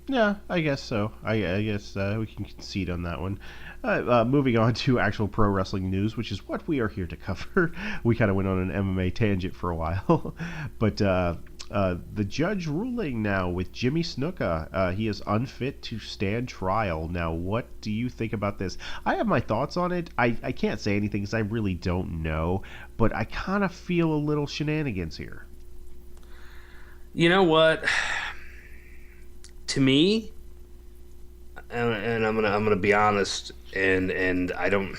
Yeah, I guess so. I guess we can concede on that one. Moving on to actual pro wrestling news, which is what we are here to cover. We kind of went on an MMA tangent for a while. But the judge ruling now with Jimmy Snuka. He is unfit to stand trial. Now, what do you think about this? I have my thoughts on it. I can't say anything because I really don't know. But I kind of feel a little shenanigans here. You know what? To me, and I'm gonna be honest, and I don't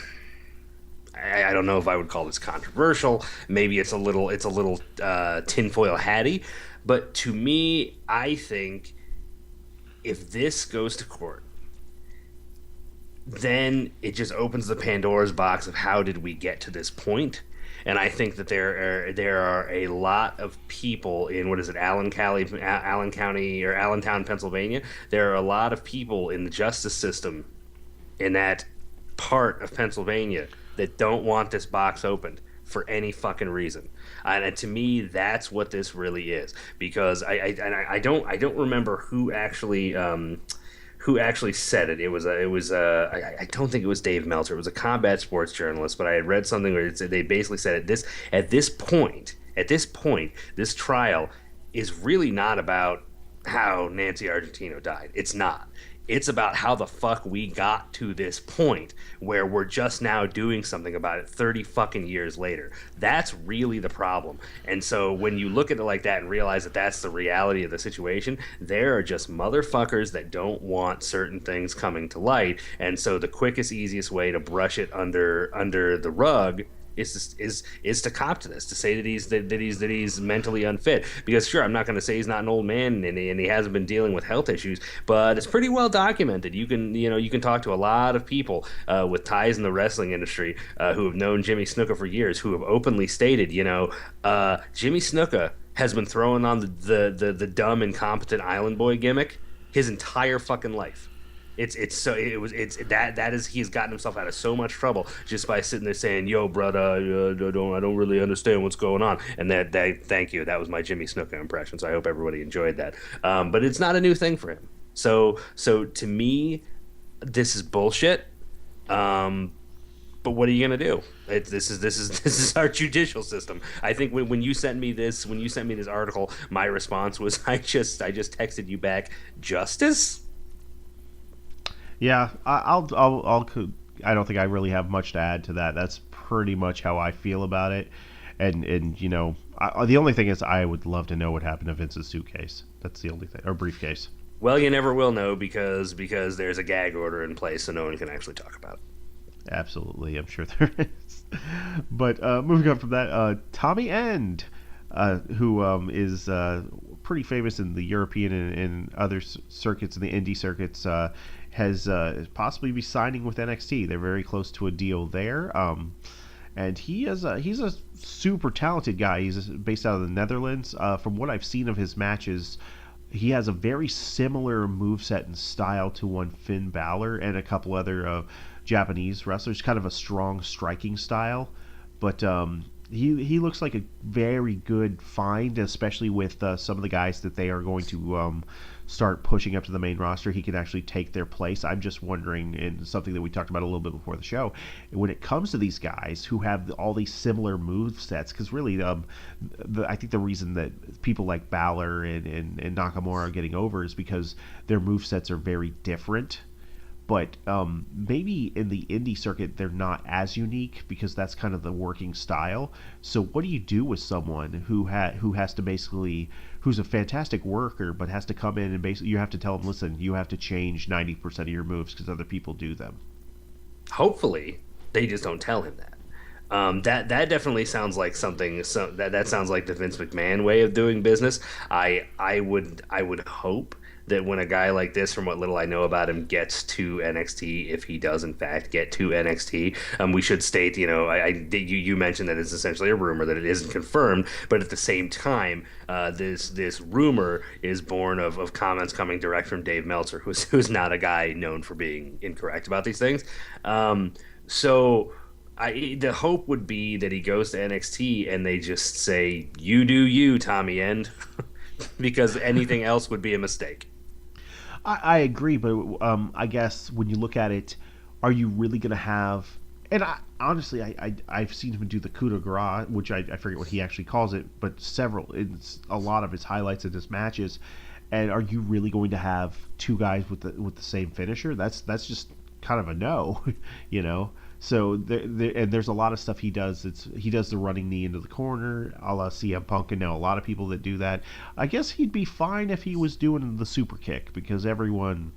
know if I would call this controversial. Maybe it's a little tinfoil hatty, but to me, I think if this goes to court, then it just opens the Pandora's box of how did we get to this point. And I think that there are a lot of people in Allen County or Allentown, Pennsylvania. There are a lot of people in the justice system in that part of Pennsylvania that don't want this box opened for any fucking reason. And to me, that's what this really is. Because I don't remember who actually said it. I don't think it was Dave Meltzer. It was a combat sports journalist, but I had read something where they basically said at this point, this trial is really not about how Nancy Argentino died. It's not. It's about how the fuck we got to this point where we're just now doing something about it 30 fucking years later. That's really the problem. And so when you look at it like that and realize that that's the reality of the situation, there are just motherfuckers that don't want certain things coming to light. And so the quickest, easiest way to brush it under the rug is to cop to this, to say that he's mentally unfit. Because sure, I'm not going to say he's not an old man and he hasn't been dealing with health issues, but it's pretty well documented. You can talk to a lot of people with ties in the wrestling industry who have known Jimmy Snuka for years, who have openly stated, Jimmy Snuka has been throwing on the dumb, incompetent island boy gimmick his entire fucking life. He's gotten himself out of so much trouble just by sitting there saying, "Yo, brother, I don't really understand what's going on." And thank you, that was my Jimmy Snuka impression. So I hope everybody enjoyed that. But it's not a new thing for him. So to me, this is bullshit. But what are you gonna do? This is our judicial system. I think when you sent me this article, my response was I just texted you back, justice. Yeah, I don't think I really have much to add to that. That's pretty much how I feel about it. And the only thing is I would love to know what happened to Vince's suitcase. That's the only thing, or briefcase. Well, you never will know because there's a gag order in place, so no one can actually talk about it. Absolutely, I'm sure there is. But moving on from that, Tommy End, who is pretty famous in the European and other circuits, in the indie circuits, has possibly be signing with NXT. They're very close to a deal there. And he's a super talented guy. He's based out of the Netherlands. From what I've seen of his matches, he has a very similar moveset and style to one Finn Balor and a couple other Japanese wrestlers. Kind of a strong striking style, but he looks like a very good find, especially with some of the guys that they are going to start pushing up to the main roster. He can actually take their place. I'm just wondering, and something that we talked about a little bit before the show, when it comes to these guys who have all these similar move sets, because really, I think the reason that people like Balor and Nakamura are getting over is because their move sets are very different. But maybe in the indie circuit they're not as unique because that's kind of the working style. So what do you do with someone who has to basically, who's a fantastic worker but has to come in and basically you have to tell them, listen, you have to change 90% of your moves because other people do them. Hopefully, they just don't tell him that. That definitely sounds like something. That sounds like the Vince McMahon way of doing business. I would hope that when a guy like this, from what little I know about him, gets to NXT, if he does in fact get to NXT, we should state, you mentioned that it's essentially a rumor, that it isn't confirmed, but at the same time, this rumor is born of comments coming direct from Dave Meltzer, who's not a guy known for being incorrect about these things. So the hope would be that he goes to NXT and they just say, "You do you, Tommy End," because anything else would be a mistake. I agree, but I guess when you look at it, are you really going to have? And honestly, I've seen him do the coup de grace, which I forget what he actually calls it, but it's a lot of his highlights in his matches. And are you really going to have two guys with the same finisher? That's just kind of a no, you know. So and there's a lot of stuff he does. He does the running knee into the corner, a la CM Punk, and now a lot of people that do that. I guess he'd be fine if he was doing the super kick because everyone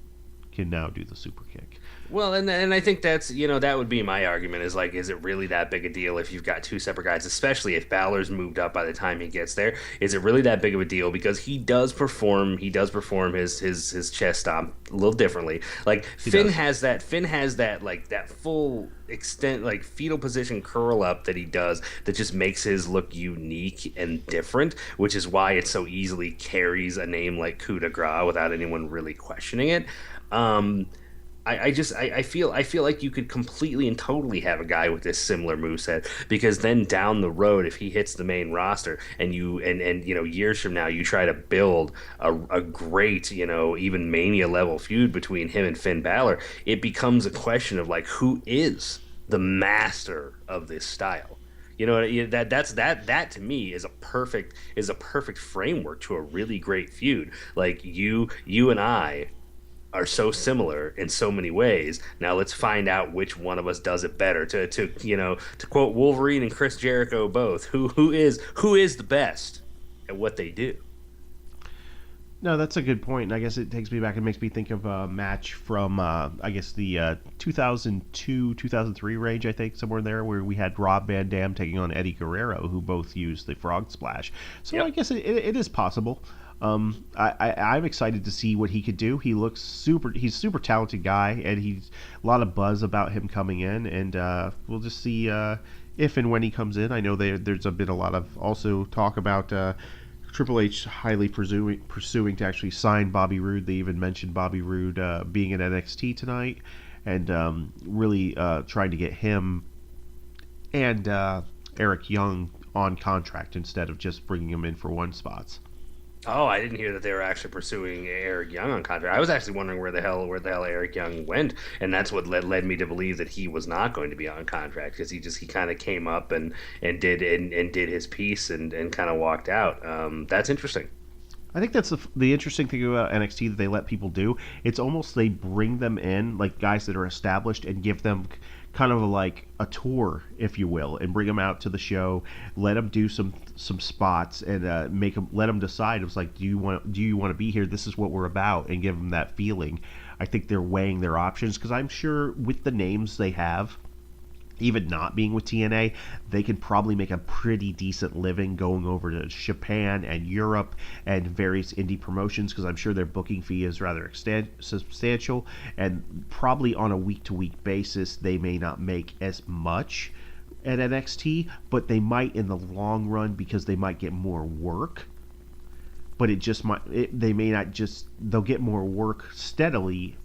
can now do the super kick. Well, and I think that's, that would be my argument, is like, is it really that big a deal if you've got two separate guys, especially if Balor's moved up by the time he gets there? Is it really that big of a deal? Because he does perform his chest stomp a little differently. Like Finn has that like that full extent, like fetal position curl up that he does, that just makes his look unique and different, which is why it so easily carries a name like coup de grace without anyone really questioning it. I feel like you could completely and totally have a guy with this similar moveset, because then down the road, if he hits the main roster and years from now you try to build a great, even Mania level feud between him and Finn Balor, it becomes a question of like, who is the master of this style? That to me is a perfect framework to a really great feud. Like you and I are so similar in so many ways. Now let's find out which one of us does it better. To quote Wolverine and Chris Jericho both, who is the best at what they do. No, that's a good point. And I guess it takes me back and makes me think of a match from I guess the 2002-2003 range, I think, somewhere in there, where we had Rob Van Dam taking on Eddie Guerrero, who both used the frog splash. So yep. I guess it is possible. I'm excited to see what he could do. He's a super talented guy, and he's a lot of buzz about him coming in, and we'll just see if and when he comes in. I know there's been a lot of also talk about Triple H highly pursuing to actually sign Bobby Roode. They even mentioned Bobby Roode being in NXT tonight, and really trying to get him and Eric Young on contract instead of just bringing him in for one spots. Oh, I didn't hear that they were actually pursuing Eric Young on contract. I was actually wondering where the hell Eric Young went, and that's what led me to believe that he was not going to be on contract, because he kind of came up and did his piece and kind of walked out. That's interesting. I think that's the interesting thing about NXT that they let people do. It's almost they bring them in, like guys that are established, and give them kind of like a tour, if you will, and bring them out to the show, let them do some spots, and let them decide. It was like, do you want to be here? This is what we're about, and give them that feeling. I think they're weighing their options, because I'm sure with the names they have, even not being with TNA, they could probably make a pretty decent living going over to Japan and Europe and various indie promotions, because I'm sure their booking fee is rather substantial, and probably on a week-to-week basis they may not make as much at NXT, but they might in the long run, because they might get more work. but it just might. They may not just. They'll get more work steadily,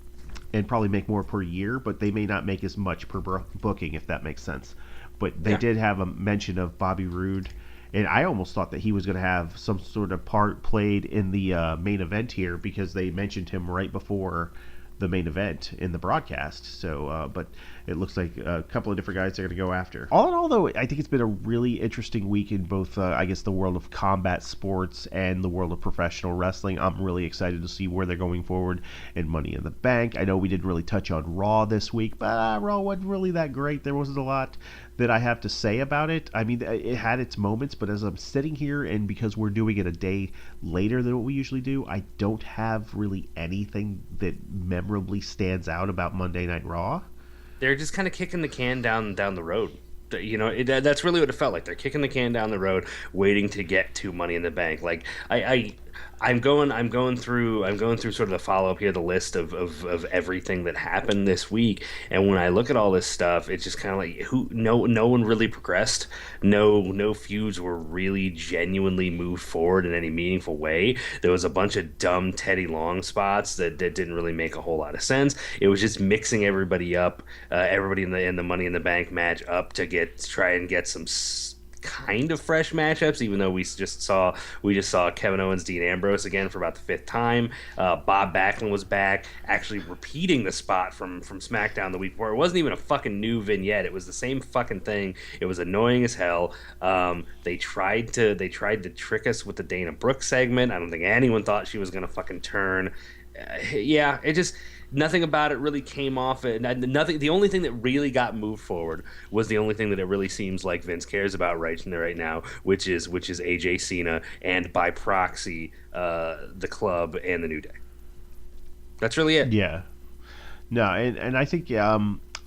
and probably make more per year, but they may not make as much per booking, if that makes sense. But they did have a mention of Bobby Roode, and I almost thought that he was going to have some sort of part played in the main event here, because they mentioned him right before the main event in the broadcast. So, but it looks like a couple of different guys they're going to go after. All in all, though, I think it's been a really interesting week in both, I guess, the world of combat sports and the world of professional wrestling. I'm really excited to see where they're going forward in Money in the Bank. I know we didn't really touch on Raw this week, but Raw wasn't really that great. There wasn't a lot that I have to say about it. I mean, it had its moments, but as I'm sitting here, and because we're doing it a day later than what we usually do, I don't have really anything that memorably stands out about Monday Night Raw. They're just kind of kicking the can down the road. You know, that's really what it felt like. They're kicking the can down the road, waiting to get to Money in the Bank. Like I'm going through sort of the follow up here, the list of everything that happened this week. And when I look at all this stuff, it's just kind of like no one really progressed. No feuds were really genuinely moved forward in any meaningful way. There was a bunch of dumb Teddy Long spots that didn't really make a whole lot of sense. It was just mixing everybody up, everybody in the Money in the Bank match up to try and get some kind of fresh matchups, even though we just saw Kevin Owens, Dean Ambrose again for about the fifth time. Bob Backlund was back, actually repeating the spot from SmackDown the week before. It wasn't even a fucking new vignette. It was the same fucking thing. It was annoying as hell. They tried to trick us with the Dana Brooke segment. I don't think anyone thought she was gonna fucking turn. Nothing about it really came off. Nothing. The only thing that really got moved forward was the only thing that it really seems like Vince cares about right now, which is AJ Cena, and by proxy, the Club and the New Day. That's really it. Yeah. No, and I think I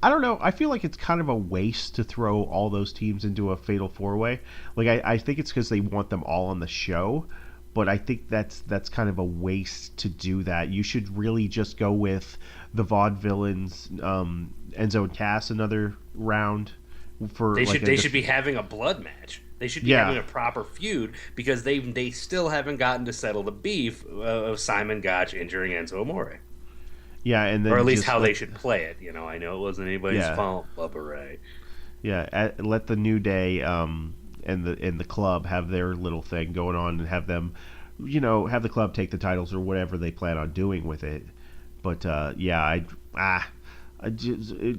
don't know. I feel like it's kind of a waste to throw all those teams into a fatal four-way. Like I think it's because they want them all on the show. But I think that's kind of a waste to do that. You should really just go with the Vaudevillains, Enzo and Cass another round. They should be having a blood match. They should be having a proper feud, because they still haven't gotten to settle the beef of Simon Gotch injuring Enzo Amore. Yeah, and then or at least how they should play it. You know, I know it wasn't anybody's fault, Bubba Ray. Yeah, let the New Day and the Club have their little thing going on, and have them, have the Club take the titles or whatever they plan on doing with it. But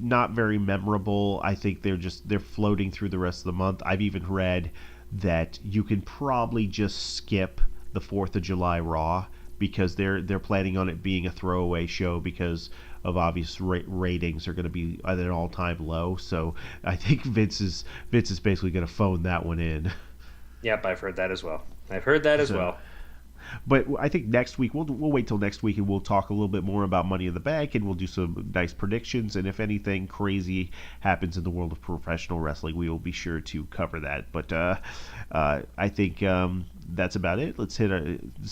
not very memorable. I think they're floating through the rest of the month. I've even read that you can probably just skip the 4th of July Raw, because they're planning on it being a throwaway show, because of obvious ratings are going to be at an all-time low. So I think Vince is basically going to phone that one in. Yep, I've heard that as well. But I think next week we'll wait till next week, and we'll talk a little bit more about Money in the Bank, and we'll do some nice predictions. And if anything crazy happens in the world of professional wrestling, we will be sure to cover that. But I think that's about it. Let's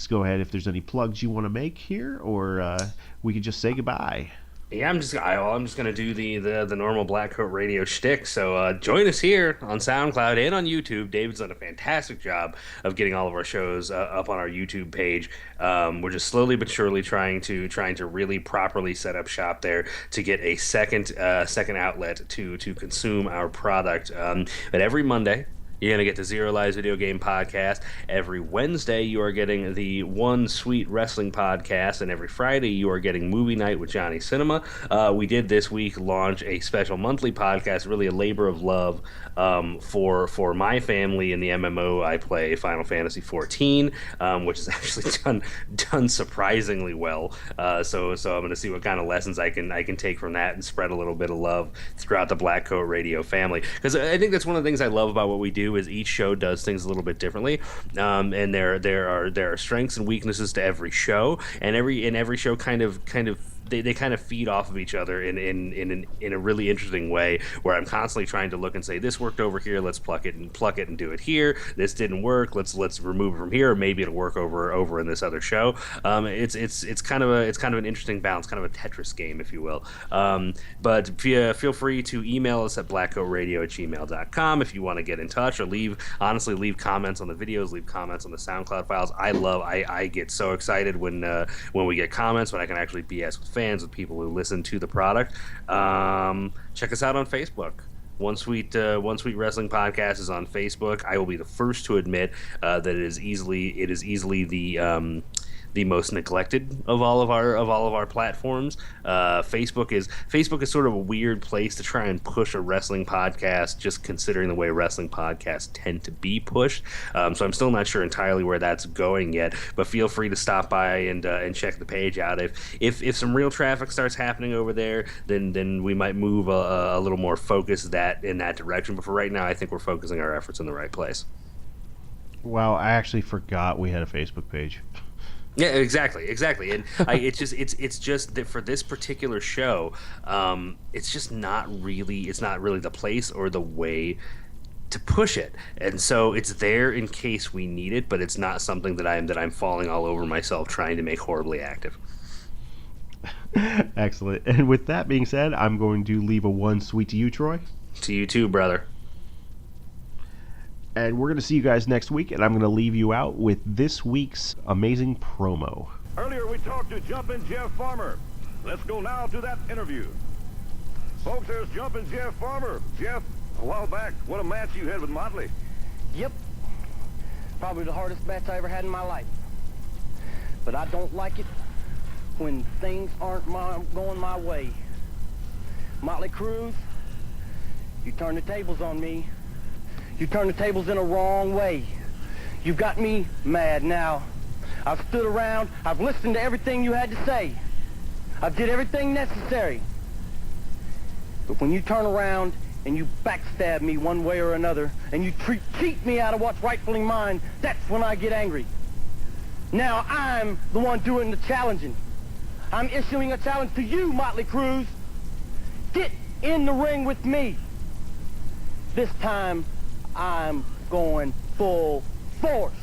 go ahead. If there's any plugs you want to make here, or we could just say goodbye. Yeah, I'm just gonna do the normal Black Coat Radio shtick. So join us here on SoundCloud and on YouTube. David's done a fantastic job of getting all of our shows up on our YouTube page. We're just slowly but surely trying to really properly set up shop there to get a second outlet to consume our product. But every Monday, you're going to get the Zero Lives Video Game Podcast. Every Wednesday, you are getting the One Sweet Wrestling Podcast. And every Friday, you are getting Movie Night with Johnny Cinema. We did this week launch a special monthly podcast, really a labor of love for my family in the MMO I play, Final Fantasy XIV, which is actually done surprisingly well. So I'm going to see what kind of lessons I can take from that and spread a little bit of love throughout the Black Coat Radio family. Because I think that's one of the things I love about what we do, is each show does things a little bit differently, and there are strengths and weaknesses to every show, and every show kind of they kind of feed off of each other in a really interesting way, where I'm constantly trying to look and say, this worked over here, let's pluck it and do it here. This didn't work, let's remove it from here, or maybe it'll work over in this other show. It's kind of an interesting balance, kind of a Tetris game, if you will. But feel free to email us at blackcoatradio@gmail.com if you want to get in touch. watch, or leave comments on the videos, leave comments on the SoundCloud files. I get so excited when we get comments, when I can actually BS with fans, with people who listen to the product. Check us out on Facebook. One Sweet Wrestling Podcast is on Facebook. I will be the first to admit that it is easily the most neglected of all of our platforms. Facebook is sort of a weird place to try and push a wrestling podcast, just considering the way wrestling podcasts tend to be pushed. So I'm still not sure entirely where that's going yet, but feel free to stop by and check the page out. If some real traffic starts happening over there, then we might move a little more focus in that direction. But for right now, I think we're focusing our efforts in the right place. Wow, I actually forgot we had a Facebook page. Yeah, exactly, and it's just that for this particular show, it's not really the place or the way to push it, and so it's there in case we need it, but it's not something that I'm falling all over myself trying to make horribly active. Excellent. And with that being said, I'm going to leave a one sweet to you, Troy. To you too, brother. And we're going to see you guys next week, and I'm going to leave you out with this week's amazing promo. Earlier we talked to Jumpin' Jeff Farmer. Let's go now to that interview. Folks, there's Jumpin' Jeff Farmer. Jeff, a while back, what a match you had with Motley. Yep. Probably the hardest match I ever had in my life. But I don't like it when things aren't going my way. Motley Cruz, you turn the tables on me. You turn the tables in a wrong way. You got me mad now. I've stood around. I've listened to everything you had to say. I've did everything necessary. But when you turn around and you backstab me one way or another, and you cheat me out of what's rightfully mine, that's when I get angry. Now I'm the one doing the challenging. I'm issuing a challenge to you, Motley Cruz. Get in the ring with me. This time, I'm going full force.